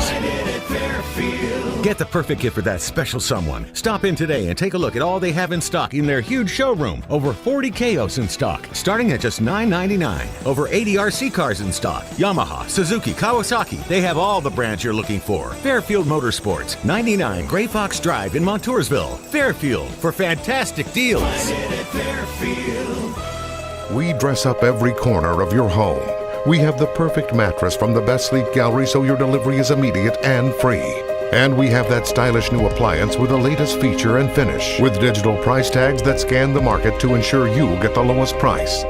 Get the perfect gift for that special someone. Stop in today and take a look at all they have in stock in their huge showroom. Over 40 Kayos in stock, starting at just $9.99. Over 80 RC cars in stock. Yamaha, Suzuki, Kawasaki, they have all the brands you're looking for. Fairfield Motorsports, 99 Gray Fox Drive in Montoursville. Fairfield, for fantastic deals. We dress up every corner of your home. We have the perfect mattress from the best sleep gallery so your delivery is immediate and free. And we have that stylish new appliance with the latest feature and finish, with digital price tags that scan the market to ensure you get the lowest price.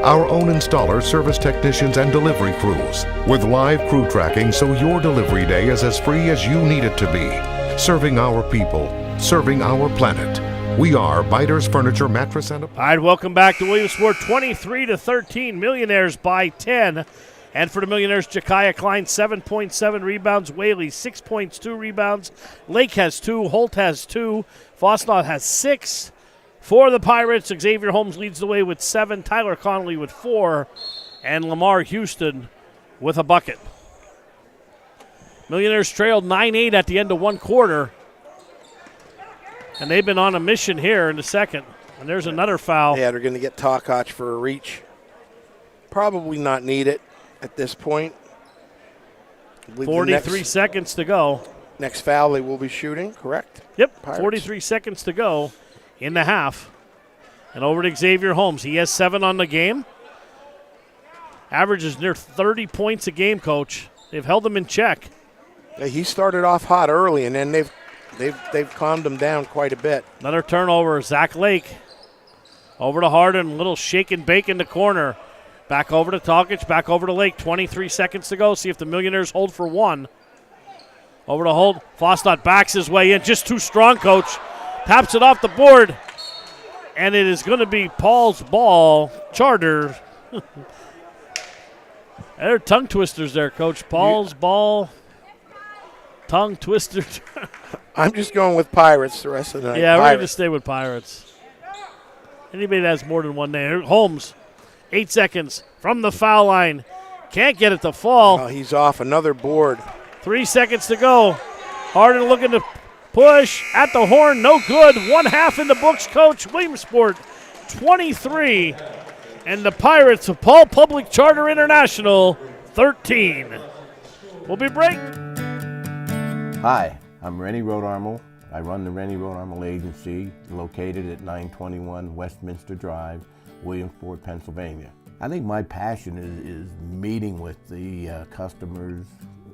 Our own installers, service technicians, and delivery crews, with live crew tracking so your delivery day is as free as you need it to be. Serving our people, serving our planet. We are Biters Furniture, Mattress, and All right, welcome back to Williamsport. 23-13, Millionaires by 10. And for the Millionaires, Ja'Kiah Klein, 7.7 rebounds. Whaley, 6 points, 2 rebounds. Lake has 2. Holt has 2. Fosnaugh has 6. For the Pirates, Xavier Holmes leads the way with 7. Tyler Connolly with 4. And Lamar Houston with a bucket. Millionaires trailed 9-8 at the end of one quarter. And they've been on a mission here in the second. And there's another foul. Yeah, they're going to get Takac for a reach. Probably not need it at this point. 43 seconds to go. Next foul they will be shooting, correct? Yep, Pirates. 43 seconds to go in the half. And over to Xavier Holmes. He has 7 on the game. Averages near 30 points a game, Coach. They've held him in check. Yeah, he started off hot early, and then they've calmed him down quite a bit. Another turnover. Zach Lake over to Harden. Little shake and bake in the corner. Back over to Talkich. Back over to Lake. 23 seconds to go. See if the Millionaires hold for 1. Over to Holt. Fosnaugh backs his way in. Just too strong, Coach. Taps it off the board. And it is going to be Paul's ball. Charter. There are tongue twisters there, Coach. Paul's ball. Tongue twister. I'm just going with Pirates the rest of the night. Yeah, we're Pirates. going to stay with Pirates. Anybody that has more than one name. Holmes, 8 seconds from the foul line. Can't get it to fall. Oh, he's off another board. 3 seconds to go. Harden looking to push at the horn. No good. 1 half in the books, Coach. Williamsport 23. And the Pirates of Paul Public Charter International 13. We'll be break. Hi, I'm Rennie Rodarmel. I run the Rennie Rodarmel Agency located at 921 Westminster Drive, Williamsport, Pennsylvania. I think my passion is meeting with the customers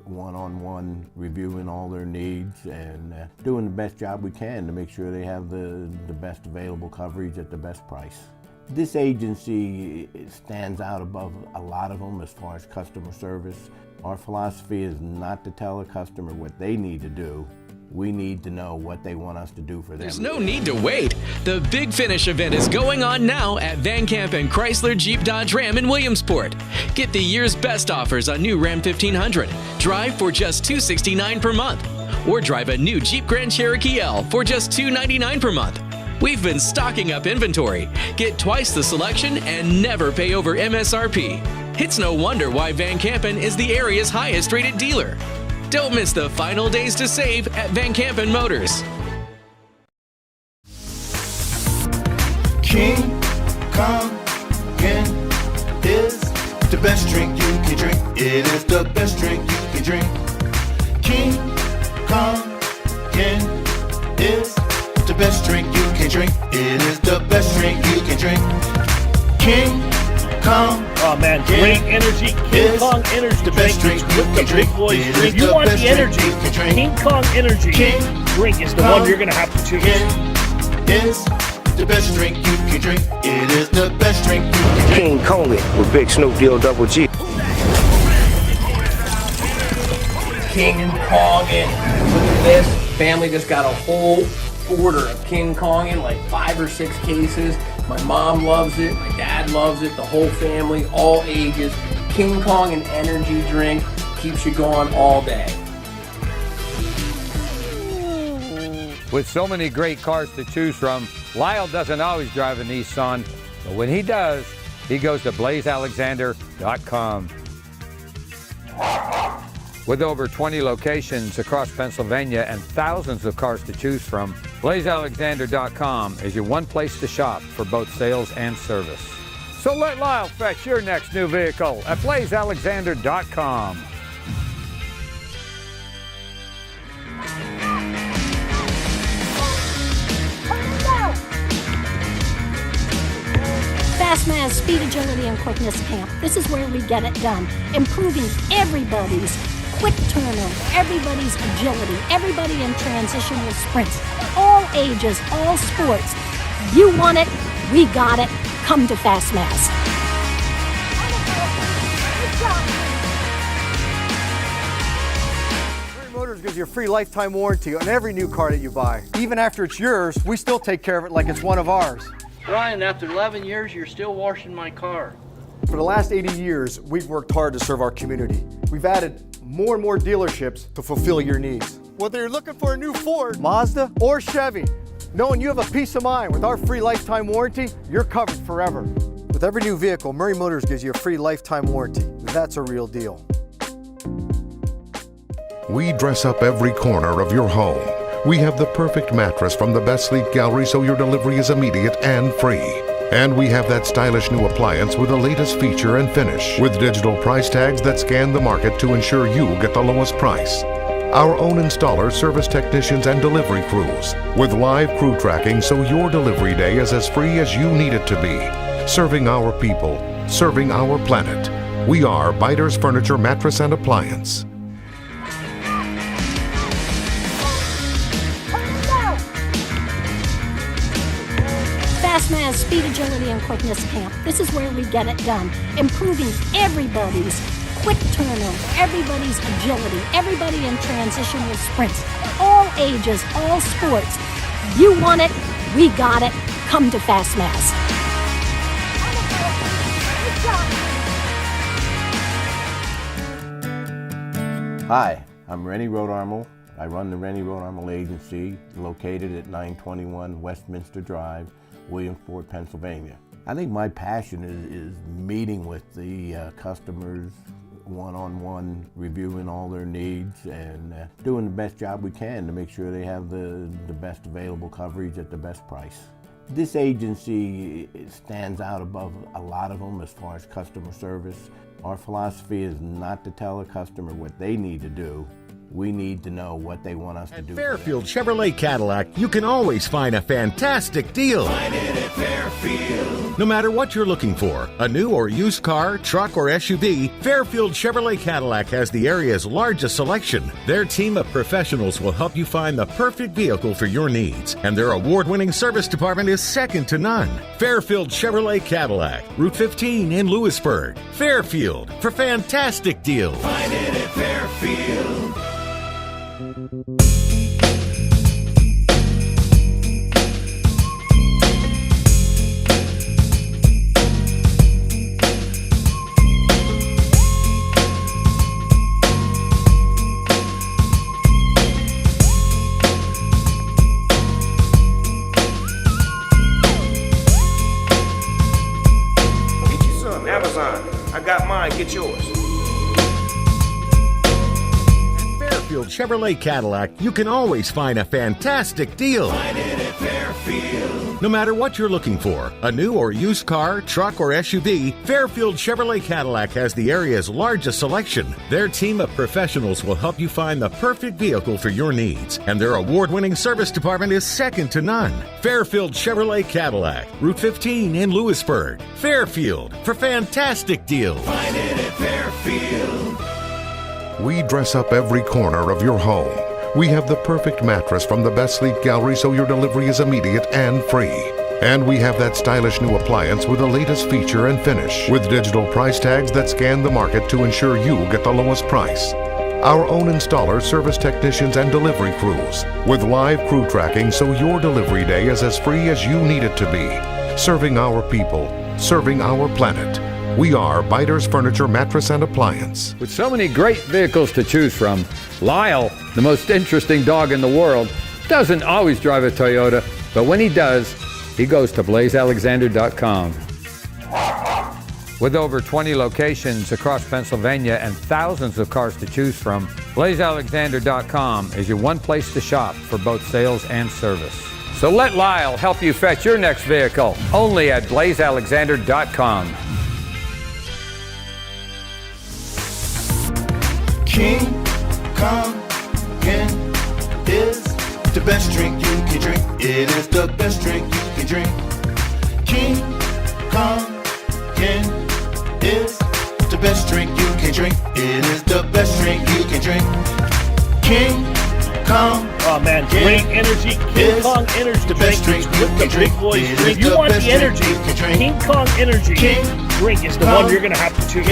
one-on-one, reviewing all their needs and doing the best job we can to make sure they have the best available coverage at the best price. This agency stands out above a lot of them as far as customer service. Our philosophy is not to tell a customer what they need to do. We need to know what they want us to do for them. There's no need to wait. The Big Finish event is going on now at Van Camp and Chrysler Jeep Dodge Ram in Williamsport. Get the year's best offers on new Ram 1500. Drive for just $269 per month. Or drive a new Jeep Grand Cherokee L for just $299 per month. We've been stocking up inventory. Get twice the selection and never pay over MSRP. It's no wonder why Van Campen is the area's highest rated dealer. Don't miss the final days to save at Van Campen Motors. King Kong is the best drink you can drink. It is the best drink you can drink. King Kong is the best drink you can drink. It is the best drink you can drink. King Kong. Oh man, great energy. King Kong energy the best drink you with the can drink. big boys It drink. is You the want best the drink energy. you can drink. King Kong energy drink is the one you're going to have to choose. Is the best drink you can drink. It is the best drink you can drink. King Kong with Big Snoop Deal Double G. King Kongin. Look at this. Family just got a whole order of King Kongin, like 5 or 6 cases. My mom loves it. My dad loves it. The whole family, all ages. King Kongin energy drink keeps you going all day. With so many great cars to choose from, Lyle doesn't always drive a Nissan, but when he does, he goes to blazealexander.com. With over 20 locations across Pennsylvania and thousands of cars to choose from, blazealexander.com is your one place to shop for both sales and service. So let Lyle fetch your next new vehicle at blazealexander.com. Fastman's Speed, Agility, and Quickness Camp. This is where we get it done. Improving everybody's quick turnover, everybody's agility, everybody in transitional sprints, all ages, all sports. You want it, we got it. Come to Fastmass. Motors gives you a free lifetime warranty on every new car that you buy. Even after it's yours, we still take care of it like it's one of ours. Brian, after 11 years, you're still washing my car. For the last 80 years, we've worked hard to serve our community. We've added more and more dealerships to fulfill your needs. Whether you're looking for a new Ford, Mazda, or Chevy, knowing you have a peace of mind with our free lifetime warranty, you're covered forever. With every new vehicle, Murray Motors gives you a free lifetime warranty. That's a real deal. We dress up every corner of your home. We have the perfect mattress from the best sleep gallery so your delivery is immediate and free. And we have that stylish new appliance with the latest feature and finish, with digital price tags that scan the market to ensure you get the lowest price. Our own installers, service technicians, and delivery crews, with live crew tracking so your delivery day is as free as you need it to be. Serving our people, serving our planet. We are Biters Furniture, Mattress, and Appliance. Fastman's Speed, Agility, and Quickness Camp. This is where we get it done. Improving everybody's quick turnover, everybody's agility, everybody in transitional sprints, all ages, all sports. You want it, we got it. Come to Fastmass. Hi, I'm Rennie Rodarmel. I run the Rennie Rodarmel Agency, located at 921 Westminster Drive, Williamsport, Pennsylvania. I think my passion is meeting with the customers one-on-one, reviewing all their needs and doing the best job we can to make sure they have the best available coverage at the best price. This agency stands out above a lot of them as far as customer service. Our philosophy is not to tell a customer what they need to do. We need to know what they want us to do. At Fairfield Chevrolet Cadillac, you can always find a fantastic deal. Find it at Fairfield. No matter what you're looking for, a new or used car, truck, or SUV, Fairfield Chevrolet Cadillac has the area's largest selection. Their team of professionals will help you find the perfect vehicle for your needs, and their award-winning service department is second to none. Fairfield Chevrolet Cadillac, Route 15 in Lewisburg. Fairfield, for fantastic deals. Find it at Fairfield. Get you some, Amazon. I got mine, get yours. Fairfield Chevrolet Cadillac, you can always find a fantastic deal. Find it at Fairfield. No matter what you're looking for, a new or used car, truck, or SUV, Fairfield Chevrolet Cadillac has the area's largest selection. Their team of professionals will help you find the perfect vehicle for your needs, and their award-winning service department is second to none. Fairfield Chevrolet Cadillac, Route 15 in Lewisburg. Fairfield, for fantastic deals. Find it at Fairfield. We dress up every corner of your home. We have the perfect mattress from the best sleep gallery so your delivery is immediate and free. And we have that stylish new appliance with the latest feature and finish, with digital price tags that scan the market to ensure you get the lowest price. Our own installers, service technicians, and delivery crews, with live crew tracking so your delivery day is as free as you need it to be. Serving our people, serving our planet. We are Biters Furniture, Mattress, and Appliance. With so many great vehicles to choose from, Lyle, the most interesting dog in the world, doesn't always drive a Toyota, but when he does, he goes to blazealexander.com. With over 20 locations across Pennsylvania and thousands of cars to choose from, BlazeAlexander.com is your one place to shop for both sales and service. So let Lyle help you fetch your next vehicle, only at BlazeAlexander.com. King Kong is the best drink you can drink. It is the best drink you can drink. King Kong is the best drink you can drink. It is the best drink you can drink. King Kong. Oh man, great energy. King Kong energy the best drink with the big boys. If you want the energy, King Kong energy drink is the one you're going to have to choose.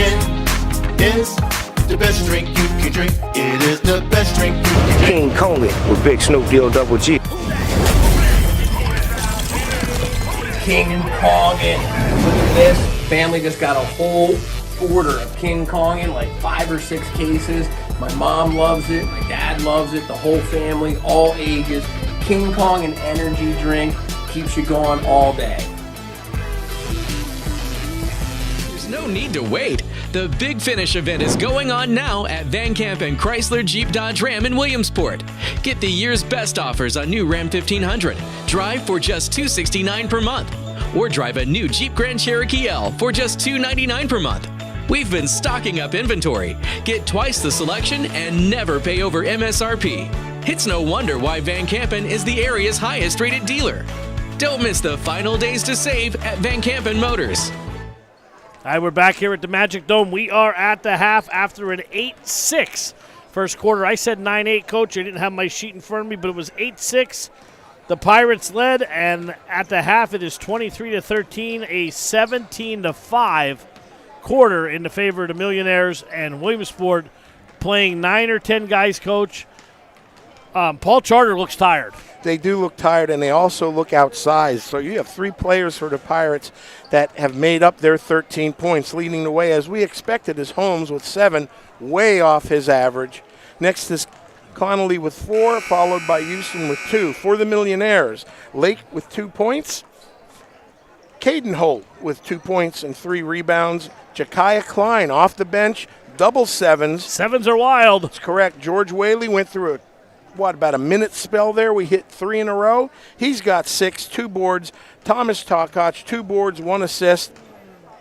Is the best drink you can drink. It is the best drink you can drink. King Kong with Big Snoop Double G. King Kongin. Look at this. Family just got a whole order of King Kongin, like 5 or 6 cases. My mom loves it. My dad loves it. The whole family, all ages. King Kongin energy drink keeps you going all day. There's no need to wait. The Big Finish event is going on now at Van Camp and Chrysler Jeep Dodge Ram in Williamsport. Get the year's best offers on new Ram 1500. Drive for just $269 per month. Or drive a new Jeep Grand Cherokee L for just $299 per month. We've been stocking up inventory. Get twice the selection and never pay over MSRP. It's no wonder why Van Campen is the area's highest rated dealer. Don't miss the final days to save at Van Campen Motors. All right, we're back here at the Magic Dome. We are at the half after an 8-6 first quarter. I said 9-8, Coach. I didn't have my sheet in front of me, but it was 8-6. The Pirates led, and at the half it is 23-13, a 17-5 quarter in the favor of the Millionaires, and Williamsport playing 9 or 10 guys, Coach. Paul Charter looks tired. They do look tired, and they also look outsized. So you have 3 players for the Pirates that have made up their 13 points. Leading the way, as we expected, is Holmes with 7, way off his average. Next is Connolly with 4, followed by Houston with 2. For the Millionaires, Lake with 2 points. Caden Holt with 2 points and 3 rebounds. Ja'Kiah Klein off the bench, double 7s. 7s are wild. That's correct. George Whaley went through about a minute spell there. We hit 3 in a row. He's got 6, 2 boards. Thomas Takach, 2 boards, 1 assist.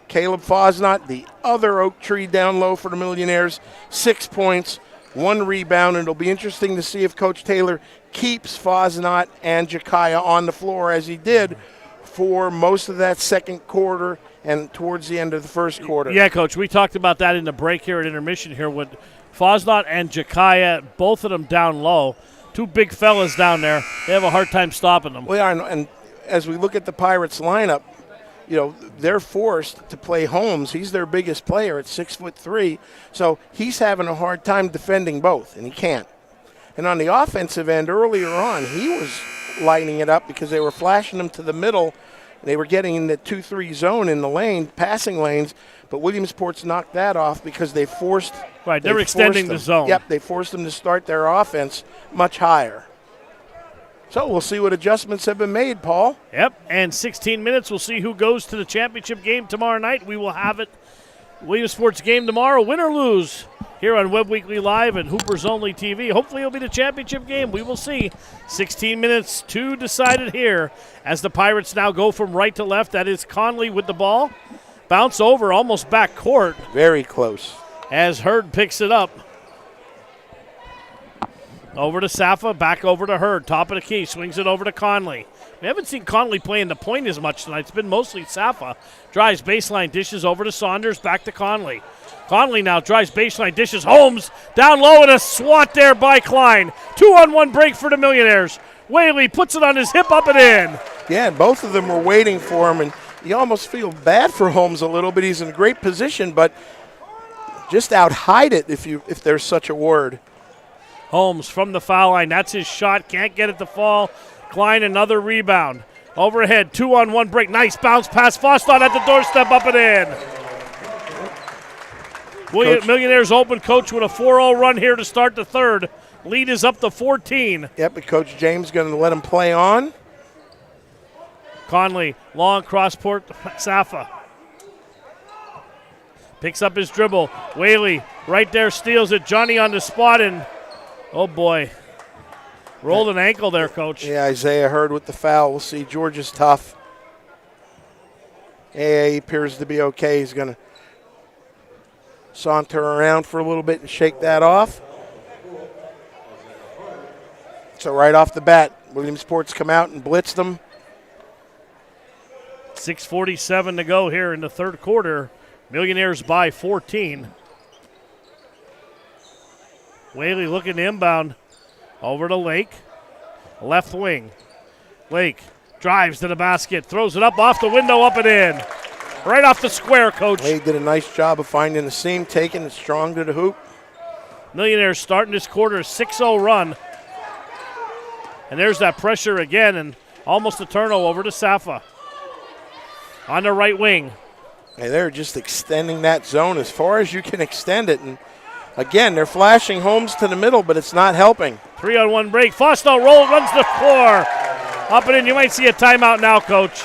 Caleb Fosnot, the other oak tree down low for the Millionaires, 6 points, 1 rebound. And it'll be interesting to see if Coach Taylor keeps Fosnot and Ja'Kiah on the floor as he did for most of that second quarter and towards the end of the first quarter. Yeah, Coach, we talked about that in the break here at intermission here with Fosnot and Ja'Kiah, both of them down low. 2 big fellas down there. They have a hard time stopping them. Well, yeah, and as we look at the Pirates lineup, you know, they're forced to play Holmes. He's their biggest player at 6'3", so he's having a hard time defending both, and he can't. And on the offensive end, earlier on, he was lighting it up because they were flashing him to the middle. They were getting in the 2-3 zone in the lane, passing lanes, but Williamsport's knocked that off because they forced. Right, they're extending the zone. Yep, they forced them to start their offense much higher. So we'll see what adjustments have been made, Paul. Yep, and 16 minutes, we'll see who goes to the championship game tomorrow night. We will have it, Williamsport's game tomorrow, win or lose, here on WebbWeekly Live and Hoopers Only TV. Hopefully it'll be the championship game. We will see. 16 minutes to decide it here as the Pirates now go from right to left. That is Conley with the ball. Bounce over, almost back court. Very close. As Hurd picks it up. Over to Safa, back over to Hurd. Top of the key, swings it over to Conley. We haven't seen Conley playing the point as much tonight. It's been mostly Safa. Drives baseline, dishes over to Saunders, back to Conley. Conley now drives baseline, dishes Holmes. Down low and a swat there by Klein. 2-on-1 break for the Millionaires. Whaley puts it on his hip, up and in. Yeah, both of them were waiting for him, and you almost feel bad for Holmes a little bit. He's in a great position, but just out-hide it if there's such a word. Holmes from the foul line. That's his shot. Can't get it to fall. Klein, another rebound. Overhead, 2-on-1 break. Nice bounce pass. Fosnot at the doorstep, up and in. Millionaires open, Coach, with a 4-0 run here to start the third. Lead is up to 14. Yep, but Coach James going to let him play on. Conley, long cross-court, Safa. Picks up his dribble. Whaley right there steals it. Johnny on the spot, and oh boy. Rolled an ankle there, Coach. Yeah, Isaiah Hurd with the foul. We'll see. George is tough. AA appears to be okay. He's going to saunter around for a little bit and shake that off. So right off the bat, Williamsport's come out and blitzed them. 6:47 to go here in the third quarter. Millionaires by 14. Whaley looking to inbound over to Lake. Left wing. Lake drives to the basket, throws it up off the window, up and in. Right off the square, Coach. Lake did a nice job of finding the seam, taking it strong to the hoop. Millionaires starting this quarter, a 6-0 run. And there's that pressure again, and almost a turnover to Safa. On the right wing. Hey, they're just extending that zone as far as you can extend it. And again, they're flashing Holmes to the middle, but it's not helping. 3-on-1 break. Fausto roll, runs the floor. Up and in. You might see a timeout now, Coach.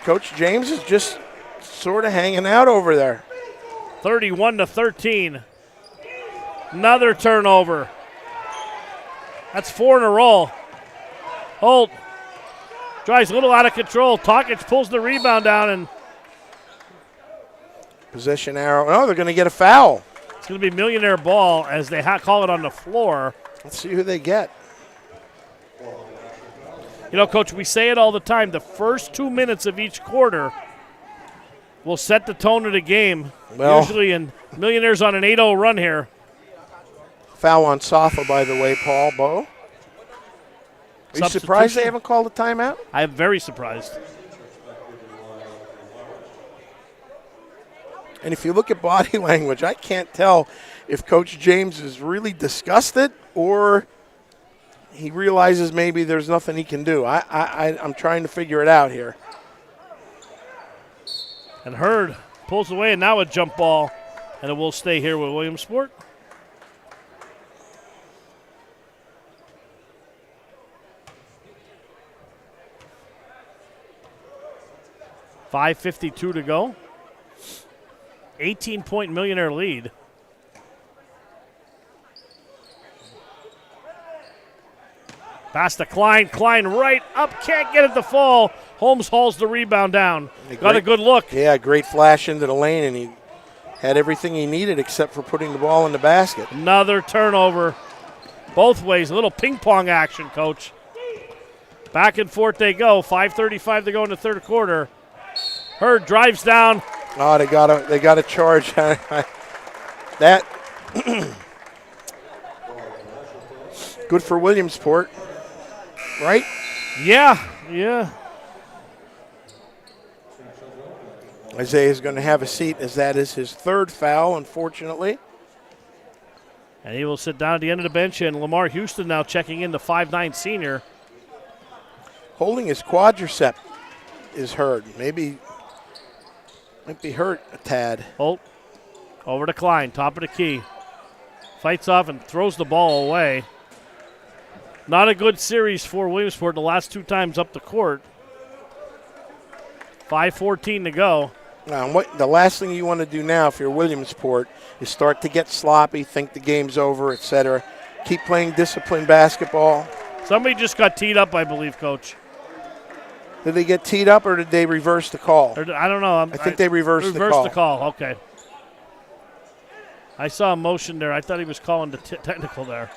Coach James is just sort of hanging out over there. 31-13. Another turnover. That's 4 in a row. Holt drives a little out of control. Tokic pulls the rebound down, and possession arrow. Oh, they're going to get a foul. It's going to be Millionaire ball as they call it on the floor. Let's see who they get. You know, Coach, we say it all the time. The first 2 minutes of each quarter will set the tone of the game. Well, usually, in Millionaires on an 8-0 run here. Foul on Safa, by the way, Paul Bo. Are you surprised they haven't called a timeout? I am very surprised. And if you look at body language, I can't tell if Coach James is really disgusted or he realizes maybe there's nothing he can do. I'm trying to figure it out here. And Hurd pulls away, and now a jump ball, and it will stay here with Williamsport. .52 to go. 18-point Millionaire lead. Pass to Klein. Klein right up. Can't get it to fall. Holmes hauls the rebound down. Got a good look. Yeah, great flash into the lane, and he had everything he needed except for putting the ball in the basket. Another turnover. Both ways. A little ping pong action, Coach. Back and forth they go. 5:35 to go in the third quarter. Hurd drives down. Oh, they got a charge. That good for Williamsport, right? Yeah. Isaiah's going to have a seat as that is his third foul, unfortunately. And he will sit down at the end of the bench, and Lamar Houston now checking in, the 5'9 senior. Holding his quadricep is Hurd. Might be hurt a tad. Holt over to Klein, top of the key. Fights off and throws the ball away. Not a good series for Williamsport the last 2 times up the court. 5:14 to go. Now, the last thing you want to do now if you're Williamsport is start to get sloppy, think the game's over, etc. Keep playing disciplined basketball. Somebody just got teed up, I believe, Coach. Did they get teed up or did they reverse the call? I don't know. I think they reversed the call. Reversed the call, okay. I saw a motion there. I thought he was calling the technical there.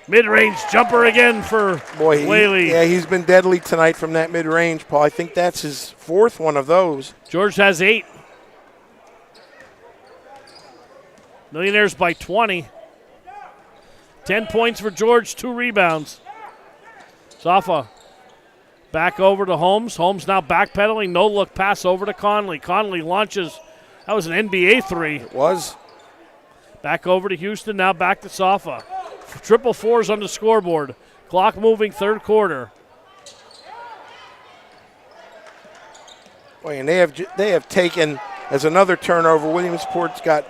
Mid-range jumper again for Whaley. He's been deadly tonight from that mid-range, Paul. I think that's his 4th one of those. George has 8. Millionaires by 20. 10 points for George, 2 rebounds. Safa back over to Holmes. Holmes now backpedaling. No-look pass over to Conley. Conley launches. That was an NBA 3. It was. Back over to Houston, now back to Safa. Triple fours on the scoreboard. Clock moving, third quarter. Boy, and they have taken, as another turnover, Williamsport's got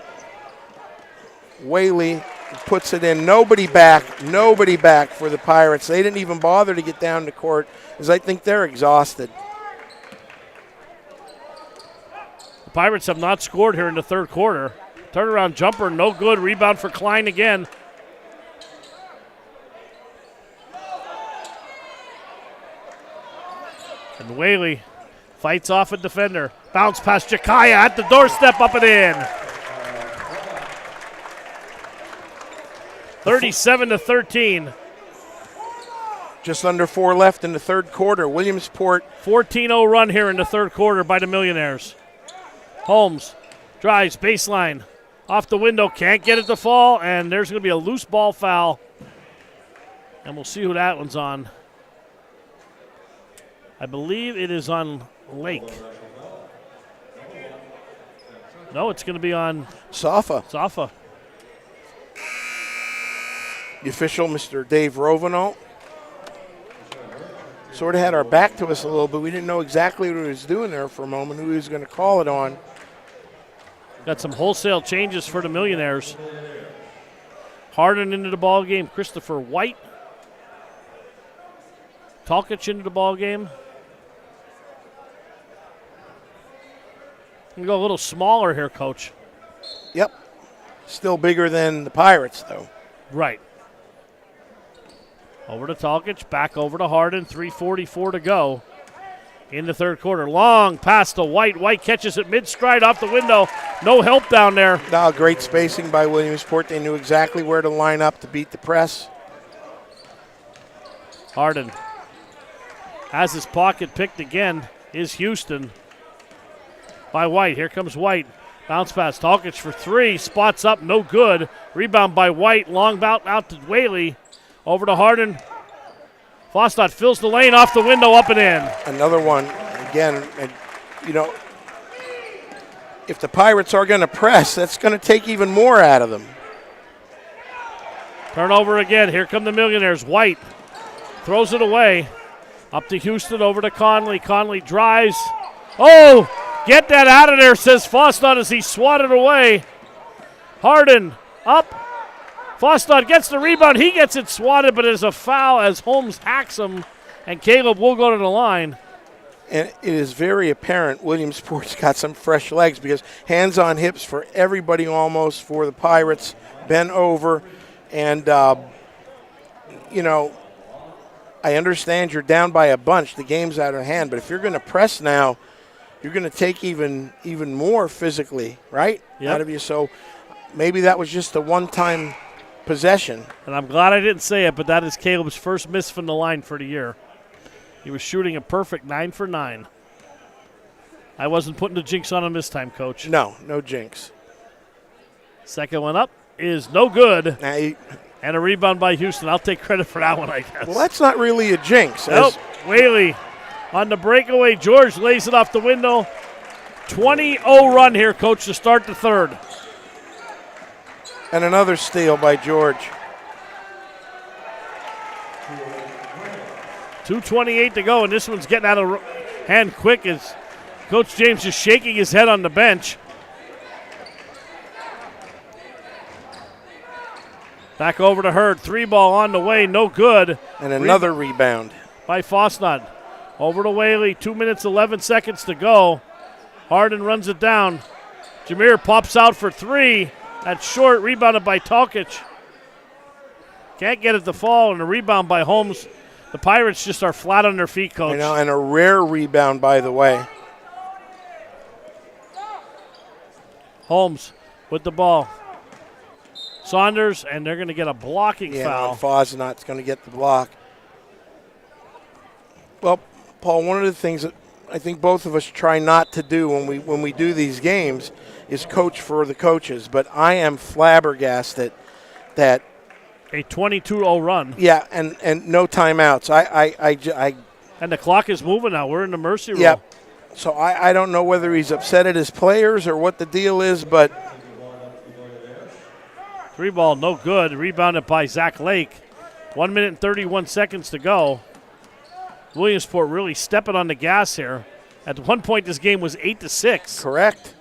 Whaley, puts it in. Nobody back for the Pirates. They didn't even bother to get down to court, as I think they're exhausted. The Pirates have not scored here in the third quarter. Turnaround jumper, no good. Rebound for Klein again. And Whaley fights off a defender. Bounce past Jakaya at the doorstep, up and in. 37-13. Just under 4 left in the third quarter. Williamsport. 14-0 run here in the third quarter by the Millionaires. Holmes drives baseline. Off the window, can't get it to fall, and there's going to be a loose ball foul. And we'll see who that one's on. I believe it is on Lake. No, it's going to be on Safa. The official, Mr. Dave Rovino, sort of had our back to us a little bit. We didn't know exactly what he was doing there for a moment, who he was going to call it on. Got some wholesale changes for the Millionaires. Harden into the ball game. Christopher White. Talkic into the ball game. We go a little smaller here, Coach. Yep. Still bigger than the Pirates, though. Right. Over to Talkic, back over to Harden. 3:44 to go in the third quarter. Long pass to White. White catches it mid-stride off the window. No help down there. Now, great spacing by Williamsport. They knew exactly where to line up to beat the press. Harden has his pocket picked again. Is Houston by White. Here comes White. Bounce pass. Talkic for three. Spots up. No good. Rebound by White. Long bout out to Whaley. Over to Harden. Fosnot fills the lane off the window, up and in. Another one. Again, and, you know, if the Pirates are going to press, that's going to take even more out of them. Turnover again. Here come the Millionaires. White throws it away. Up to Houston, over to Conley. Conley drives. Oh, get that out of there, says Fosnot as he swatted away. Harden up. Fosnot gets the rebound. He gets it swatted, but there's a foul as Holmes hacks him, and Caleb will go to the line. And it is very apparent Williamsport's got some fresh legs because hands on hips for everybody almost for the Pirates. Bent over. And, you know, I understand you're down by a bunch. The game's out of hand. But if you're going to press now, you're going to take even more physically, right, out of you. So maybe that was just a one-time possession. And I'm glad I didn't say it, but that is Caleb's first miss from the line for the year. He was shooting a perfect 9 for 9. I wasn't putting the jinx on him this time, Coach. No jinx. Second one up is no good. And a rebound by Houston. I'll take credit for that one, I guess. Well, that's not really a jinx. Nope. Whaley on the breakaway. George lays it off the window. 20-0 run here, Coach, to start the third. And another steal by George. 2:28 to go, and this one's getting out of hand quick as Coach James is shaking his head on the bench. Back over to Hurd. 3-ball on the way, no good. And another rebound by Fosnot. Over to Whaley. 2 minutes, 11 seconds to go. Harden runs it down. Jameer pops out for three. That's short, rebounded by Talkic. Can't get it to fall, and a rebound by Holmes. The Pirates just are flat on their feet, Coach. I know, and a rare rebound, by the way. Holmes with the ball. Saunders, and they're going to get a blocking foul. Yeah, Fosnot's going to get the block. Well, Paul, one of the things that I think both of us try not to do when we do these games is coach for the coaches, but I am flabbergasted that a 22-0 run. Yeah, and no timeouts. And the clock is moving now. We're in the mercy rule. Yeah. So I don't know whether he's upset at his players or what the deal is, but 3-ball, no good. Rebounded by Zach Lake. 1 minute and 31 seconds to go. Williamsport really stepping on the gas here. At one point, this game was 8-6. Correct.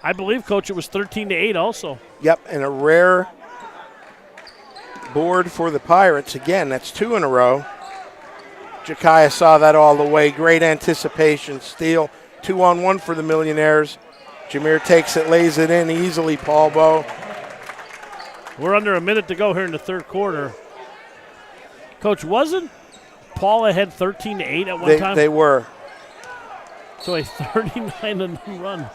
I believe, Coach, it was 13-8 also. Yep, and a rare board for the Pirates. Again, that's two in a row. Jakaya saw that all the way. Great anticipation. Steal. 2-on-1 for the Millionaires. Jameer takes it, lays it in easily, Paul Bowe. We're under a minute to go here in the third quarter. Coach, wasn't Paul ahead 13-8 at one time? They were. So a 39-0 run.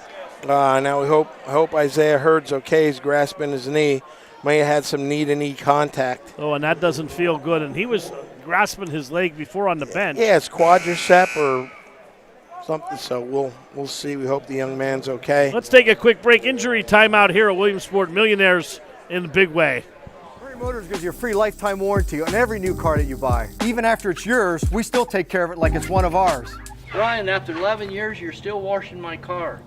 Now I hope Isaiah Hurd's okay. He's grasping his knee. May have had some knee-to-knee contact. Oh, and that doesn't feel good. And he was grasping his leg before on the bench. Yeah, it's quadricep or something. So we'll see. We hope the young man's okay. Let's take a quick break. Injury timeout here at Williamsport. Millionaires in the big way. Murray Motors gives you a free lifetime warranty on every new car that you buy. Even after it's yours, we still take care of it like it's one of ours. Brian, after 11 years, you're still washing my car.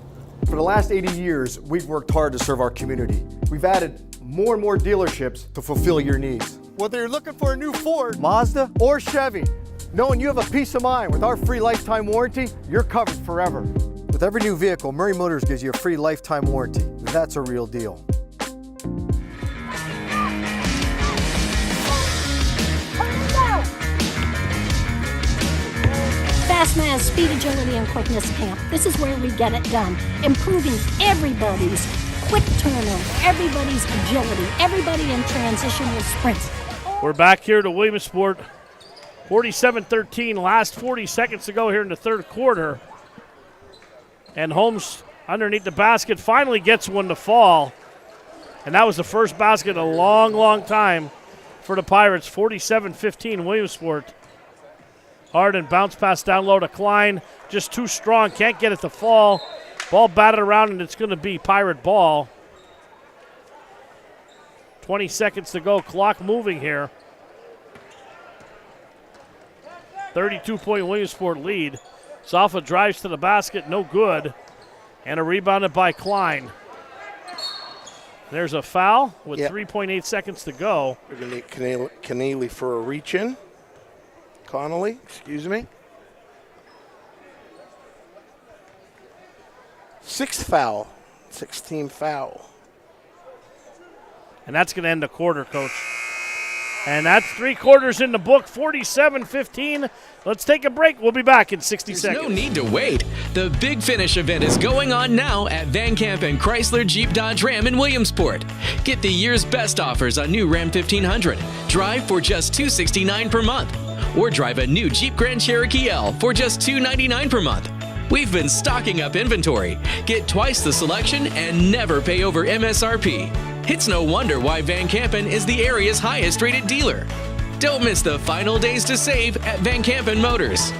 For the last 80 years, we've worked hard to serve our community. We've added more and more dealerships to fulfill your needs. Whether you're looking for a new Ford, Mazda, or Chevy, knowing you have a peace of mind with our free lifetime warranty, you're covered forever. With every new vehicle, Murray Motors gives you a free lifetime warranty. That's a real deal. Fastman's Speed, Agility, and Quickness Camp. This is where we get it done. Improving everybody's quick turnover, everybody's agility, everybody in transitional sprints. We're back here to Williamsport. 47-13, last 40 seconds to go here in the third quarter. And Holmes underneath the basket finally gets one to fall. And that was the first basket in a long, long time for the Pirates. 47-15, Williamsport. Harden bounce pass down low to Klein. Just too strong. Can't get it to fall. Ball batted around, and it's going to be Pirate ball. 20 seconds to go. Clock moving here. 32-point Williamsport lead. Salfa drives to the basket. No good. And a rebounded by Klein. There's a foul with 3.8 seconds to go. We're going to need Keneally for a reach-in. Connolly, excuse me. Sixth foul, 16 foul. And that's going to end the quarter, Coach. And that's 3 quarters in the book, 47-15. Let's take a break. We'll be back in 60 seconds. No need to wait. The Big Finish event is going on now at Van Camp and Chrysler Jeep Dodge Ram in Williamsport. Get the year's best offers on new Ram 1500. Drive for just $269 per month. Or drive a new Jeep Grand Cherokee L for just $299 per month. We've been stocking up inventory. Get twice the selection and never pay over MSRP. It's no wonder why Van Campen is the area's highest rated dealer. Don't miss the final days to save at Van Campen Motors.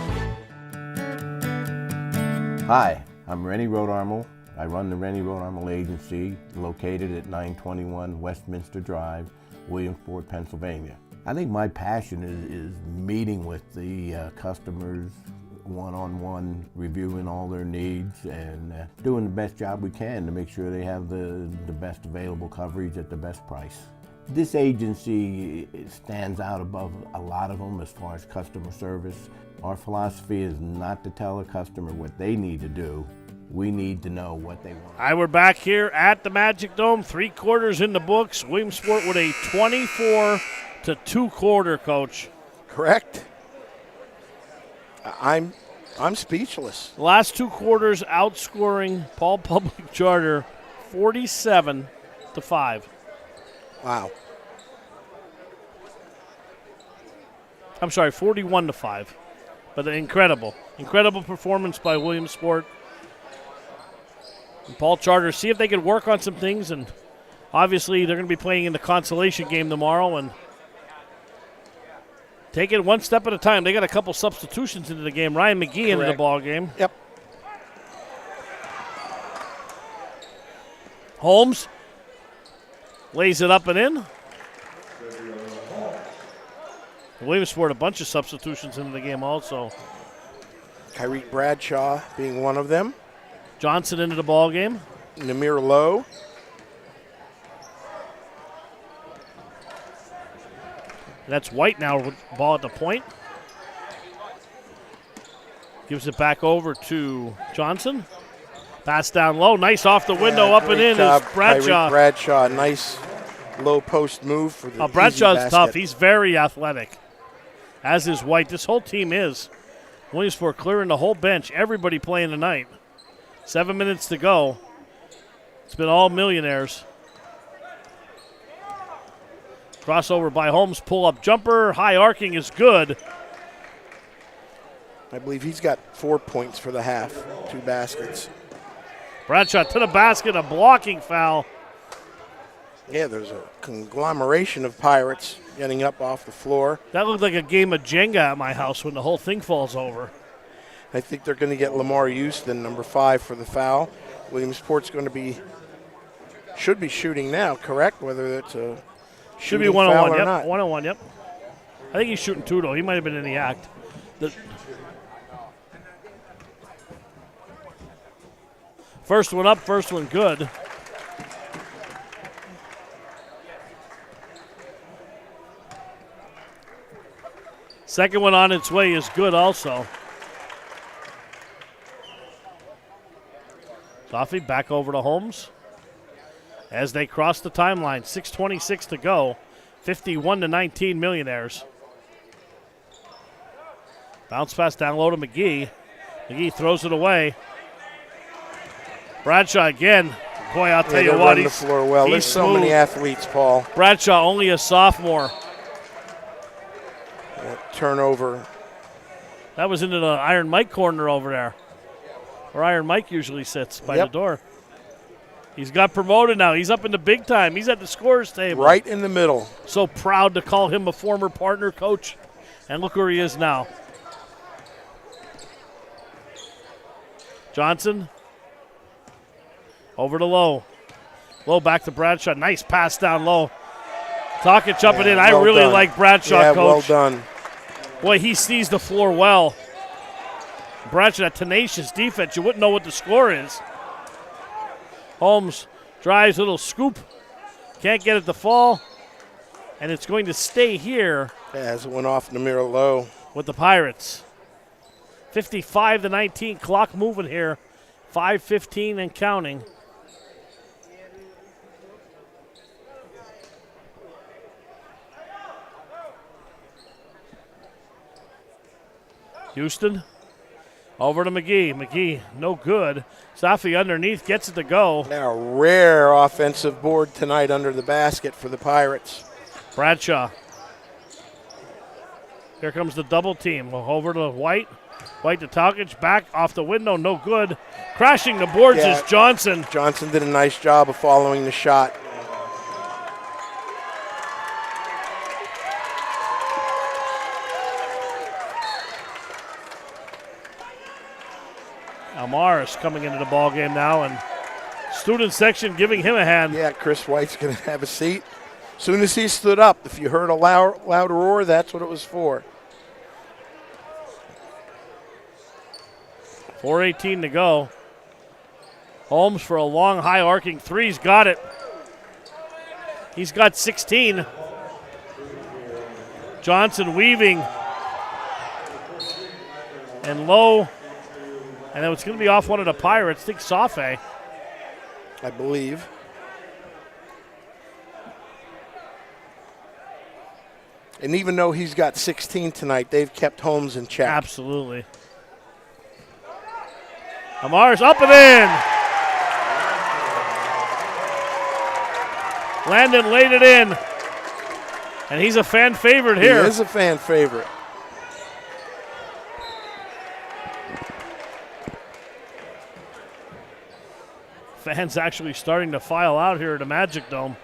Hi, I'm Rennie Rodarmel. I run the Rennie Rodarmel Agency located at 921 Westminster Drive, Williamsport, Pennsylvania. I think my passion is meeting with the customers one-on-one, reviewing all their needs and doing the best job we can to make sure they have the best available coverage at the best price. This agency stands out above a lot of them as far as customer service. Our philosophy is not to tell a customer what they need to do. We need to know what they want. All right, we're back here at the Magic Dome, 3 quarters in the books. Williamsport with a 24-2 quarter, Coach. Correct. I'm speechless. Last 2 quarters outscoring Paul Public Charter 47-5. Wow. I'm sorry, 41-5. But incredible performance by Williamsport. And Paul Charter, see if they can work on some things, and obviously they're going to be playing in the consolation game tomorrow and take it one step at a time. They got a couple substitutions into the game. Ryan McGee into the ball game. Yep. Holmes lays it up and in. Williamsport a bunch of substitutions into the game also. Kyrie Bradshaw being one of them. Johnson into the ball game. Namir Lowe. That's White now with ball at the point. Gives it back over to Johnson. Pass down low. Nice off the window, up and in is Bradshaw. Bradshaw, nice low post move for the Bradshaw's basket. tough. He's very athletic. as is White. This whole team is. Williamsport clearing the whole bench. Everybody playing tonight. 7 minutes to go. It's been all millionaires. Crossover by Holmes. Pull-up jumper. High arcing is good. I believe he's got 4 points for the half. 2 baskets. Bradshaw to the basket. A blocking foul. Yeah, there's a conglomeration of Pirates getting up off the floor. That looked like a game of Jenga at my house when the whole thing falls over. I think they're going to get Lamar Houston, number 5, for the foul. Williamsport's going to should be shooting now, correct? Whether it's a should be 1-on-1, yep. 1-on-1, yep. I think he's shooting 2, though. He might have been in the act. First one up, first one good. Second one on its way is good also. Zoffy back over to Holmes. As they cross the timeline, 6:26 to go. 51-19 Millionaires. Bounce pass down low to McGee. McGee throws it away. Bradshaw again. Boy, I'll tell you what, he's the floor well. There's so many athletes, Paul. Bradshaw, only a sophomore. Turnover. That was into the Iron Mike corner over there, where Iron Mike usually sits by the door. He's got promoted now. He's up in the big time. He's at the scorer's table. Right in the middle. So proud to call him a former partner coach. And look where he is now. Johnson. Over to Lowe. Lowe back to Bradshaw. Nice pass down low. Tokic up and in. I really like Bradshaw, coach. Well done. Boy, he sees the floor well. Bradshaw, that tenacious defense. You wouldn't know what the score is. Holmes drives, little scoop. Can't get it to fall. And it's going to stay here. As it went off Namir Lowe. With the Pirates. 55-19. Clock moving here. 5:15 and counting. Houston over to McGee. McGee, no good. Safi underneath, gets it to go. Now a rare offensive board tonight under the basket for the Pirates. Bradshaw. Here comes the double team. Over to White. White to Tokic, back off the window, no good. Crashing the boards is Johnson. Johnson did a nice job of following the shot. Almaris coming into the ball game now, and student section giving him a hand. Yeah, Chris White's going to have a seat. As soon as he stood up, if you heard a loud roar, that's what it was for. 4:18 to go. Holmes for a long, high arcing three. He's got it. He's got 16. Johnson weaving. And Lowe. And it's going to be off one of the Pirates. I think Safe. I believe. And even though he's got 16 tonight, they've kept Holmes in check. Absolutely. Amar's up and in. Landon laid it in. And he's a fan favorite here. He is a fan favorite. Fans actually starting to file out here at the Magic Dome.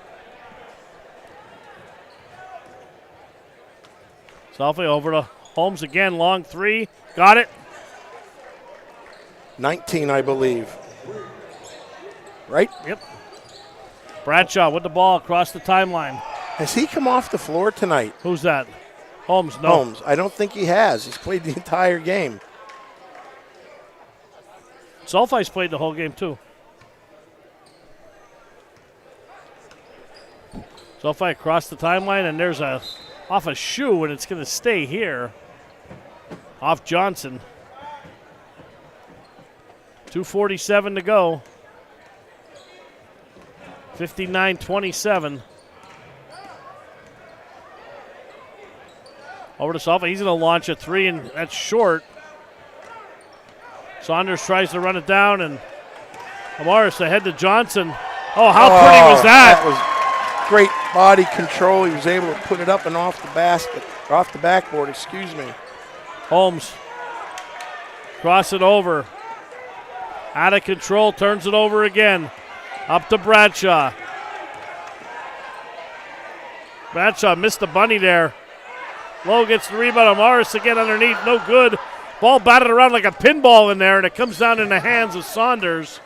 Selfie over to Holmes again, long three. Got it. 19, I believe. Right? Yep. Bradshaw with the ball across the timeline. Has he come off the floor tonight? Who's that? Holmes, no. Holmes. I don't think he has. He's played the entire game. Sulfi's played the whole game, too. Sulfi across the timeline, and there's off a shoe, and it's going to stay here. Off Johnson. 2:47 to go. 59-27. Over to Salva. He's going to launch a three, and that's short. Saunders tries to run it down, and Amaris ahead to Johnson. Oh, how pretty was that? That was great body control. He was able to put it up and off the basket, off the backboard, excuse me. Holmes. Cross it over. Out of control, turns it over again. Up to Bradshaw. Bradshaw missed the bunny there. Lowe gets the rebound. Amaris again underneath, no good. Ball batted around like a pinball in there, and it comes down in the hands of Saunders.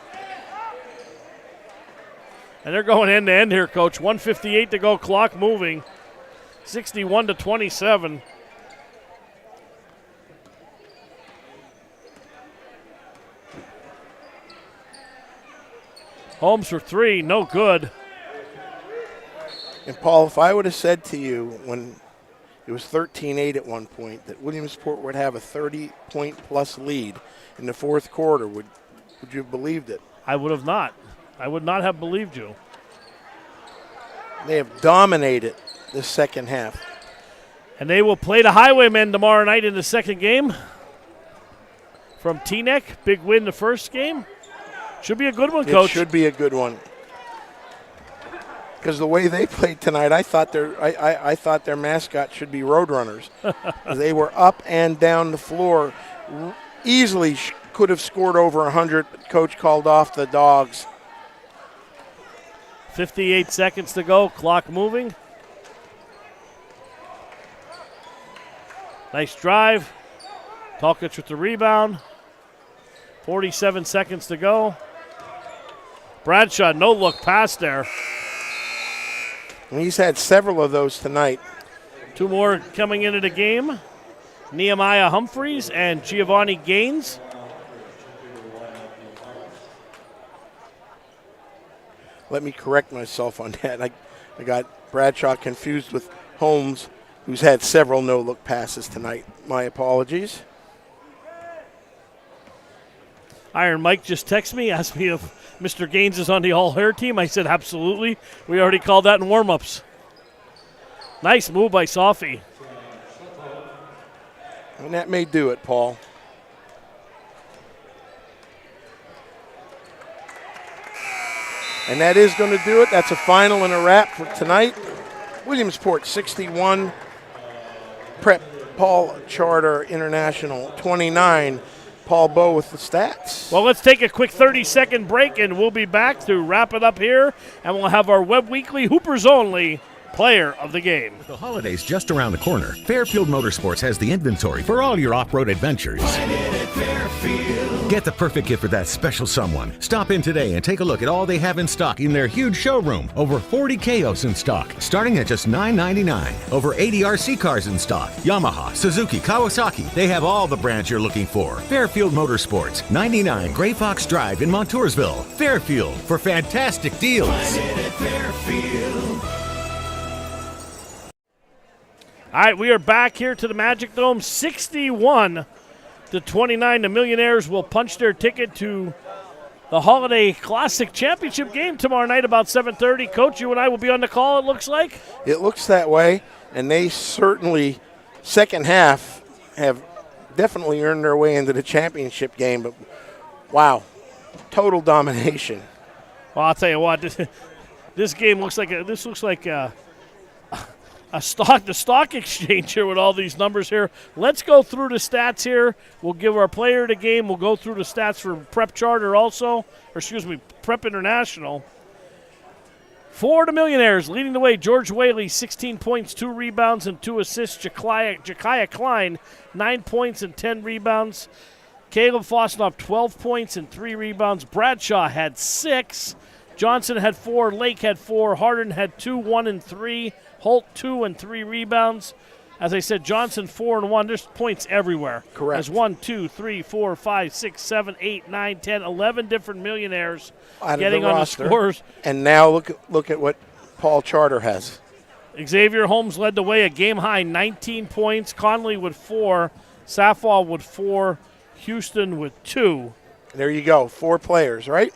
And they're going end to end here, Coach. 1:58 to go, clock moving. 61-27. Holmes for three, no good. And Paul, if I would have said to you when it was 13-8 at one point that Williamsport would have a 30-point-plus lead in the fourth quarter, would you have believed it? I would have not. I would not have believed you. They have dominated the second half. And they will play the Highwaymen tomorrow night in the second game. From Teaneck, big win the first game. Should be a good one, Coach. It should be a good one. Because the way they played tonight, I thought their mascot should be Roadrunners. They were up and down the floor. Easily could have scored over 100, but Coach called off the Dogs. 58 seconds to go, clock moving. Nice drive. Talkich with the rebound. 47 seconds to go. Bradshaw, no look pass there. And he's had several of those tonight. Two more coming into the game. Nehemiah Humphreys and Giovanni Gaines. Let me correct myself on that. I got Bradshaw confused with Holmes, who's had several no-look passes tonight. My apologies. Iron Mike just texted me, asked me if Mr. Gaines is on the all-hair team. I said, absolutely. We already called that in warm-ups. Nice move by Sophie. And that may do it, Paul. And that is going to do it. That's a final and a wrap for tonight. Williamsport 61, Prep Paul Charter International 29. Paul Bowe with the stats. Well, let's take a quick 30-second break, and we'll be back to wrap it up here, and we'll have our Webb Weekly Hoopers Only Player of the Game. The holidays just around the corner. Fairfield Motorsports has the inventory for all your off-road adventures. Get the perfect gift for that special someone. Stop in today and take a look at all they have in stock in their huge showroom. Over 40 Kayos in stock, starting at just $9.99. Over 80 RC cars in stock. Yamaha, Suzuki, Kawasaki. They have all the brands you're looking for. Fairfield Motorsports, 99 Gray Fox Drive in Montoursville. Fairfield for fantastic deals. All right, we are back here to the Magic Dome. 61-29. The Millionaires will punch their ticket to the Holiday Classic Championship game tomorrow night about 7:30. Coach, you and I will be on the call, it looks like. It looks that way, and they certainly, second half, have definitely earned their way into the championship game. But, wow, total domination. Well, I'll tell you what, this game looks like the stock exchange here with all these numbers here. Let's go through the stats here. We'll give our player of the game. We'll go through the stats for Prep Charter also, Prep International. For the Millionaires, leading the way, George Whaley, 16 points, 2 rebounds, and 2 assists. Ja'Kiah Klein, 9 points and 10 rebounds. Caleb Fosnoff, 12 points and 3 rebounds. Bradshaw had 6. Johnson had 4. Lake had 4. Harden had 2, 1, and 3. Holt 2 and 3 rebounds. As I said, Johnson 4 and 1. There's points everywhere. Correct. There's 1, 2, 3, 4, 5, 6, 7, 8, 9, 10, 11 different Millionaires getting on the scores. And now look at what Paul Charter has. Xavier Holmes led the way, a game-high 19 points. Conley with 4. Safwell with 4. Houston with 2. There you go. 4 players, right?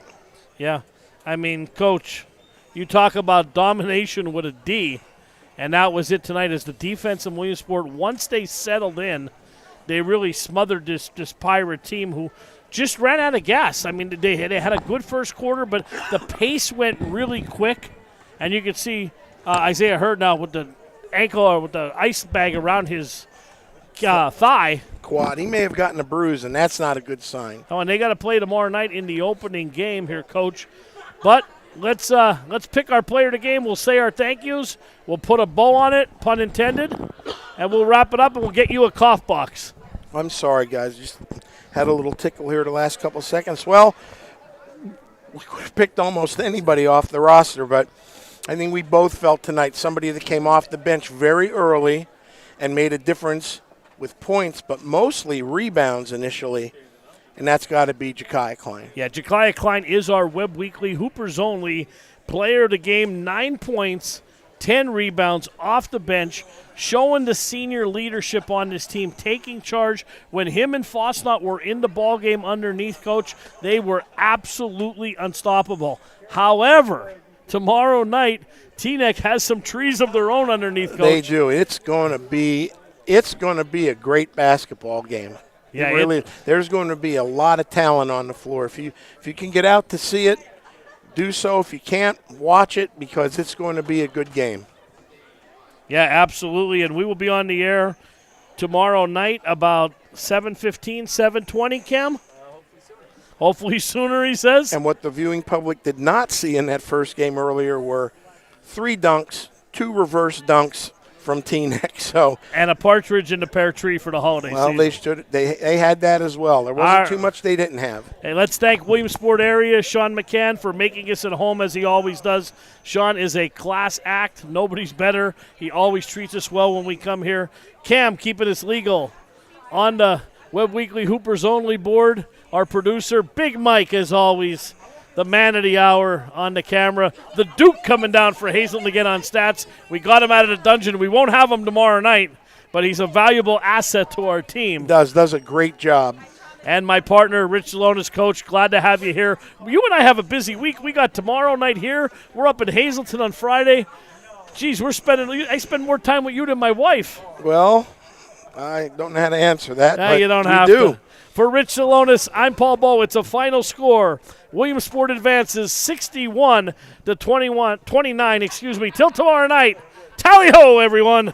Yeah. I mean, Coach, you talk about domination with a D. And that was it tonight as the defense in Williamsport, once they settled in, they really smothered this Pirate team who just ran out of gas. I mean, they had a good first quarter, but the pace went really quick. And you can see Isaiah Hurd now with the ankle or with the ice bag around his thigh. Quad. He may have gotten a bruise, and that's not a good sign. Oh, and they got to play tomorrow night in the opening game here, Coach. But let's pick our player of the game. We'll say our thank yous. We'll put a bow on it, pun intended, and we'll wrap it up, and we'll get you a cough box. I'm sorry, guys. Just had a little tickle here the last couple seconds. Well, we could have picked almost anybody off the roster, but I think we both felt tonight somebody that came off the bench very early and made a difference with points, but mostly rebounds initially, and that's got to be Ja'Kai Klein. Yeah, Ja'Kai Klein is our Webb Weekly Hoopers Only player of the game. 9 points, 10 rebounds off the bench, showing the senior leadership on this team, taking charge. When him and Fosnot were in the ball game underneath, Coach, they were absolutely unstoppable. However, tomorrow night, Teaneck has some trees of their own underneath, Coach. They do. It's going to be a great basketball game. Yeah, really. There's going to be a lot of talent on the floor. If you can get out to see it, do so. If you can't, watch it because it's going to be a good game. Yeah, absolutely. And we will be on the air tomorrow night about 7:15, 7:20, Cam? Hopefully sooner, he says. And what the viewing public did not see in that first game earlier were 3 dunks, 2 reverse dunks from Teaneck. And a partridge in the pear tree for the holiday season. They had that as well. There wasn't too much they didn't have. Hey, let's thank Williamsport area Sean McCann for making us at home as he always does. Sean is a class act. Nobody's better. He always treats us well when we come here. Cam, keeping us legal on the Webb Weekly Hoopers Only board. Our producer, Big Mike, as always, the man of the hour on the camera. The Duke coming down for Hazelton to get on stats. We got him out of the dungeon. We won't have him tomorrow night, but he's a valuable asset to our team. Does a great job. And my partner, Rich Zalonis, Coach, glad to have you here. You and I have a busy week. We got tomorrow night here. We're up in Hazelton on Friday. Geez, I spend more time with you than my wife. Well, I don't know how to answer that. No, but you don't have to. For Rich Zalonis, I'm Paul Bowe. It's a final score. Williamsport advances 61-29. Till tomorrow night. Tally-ho, everyone.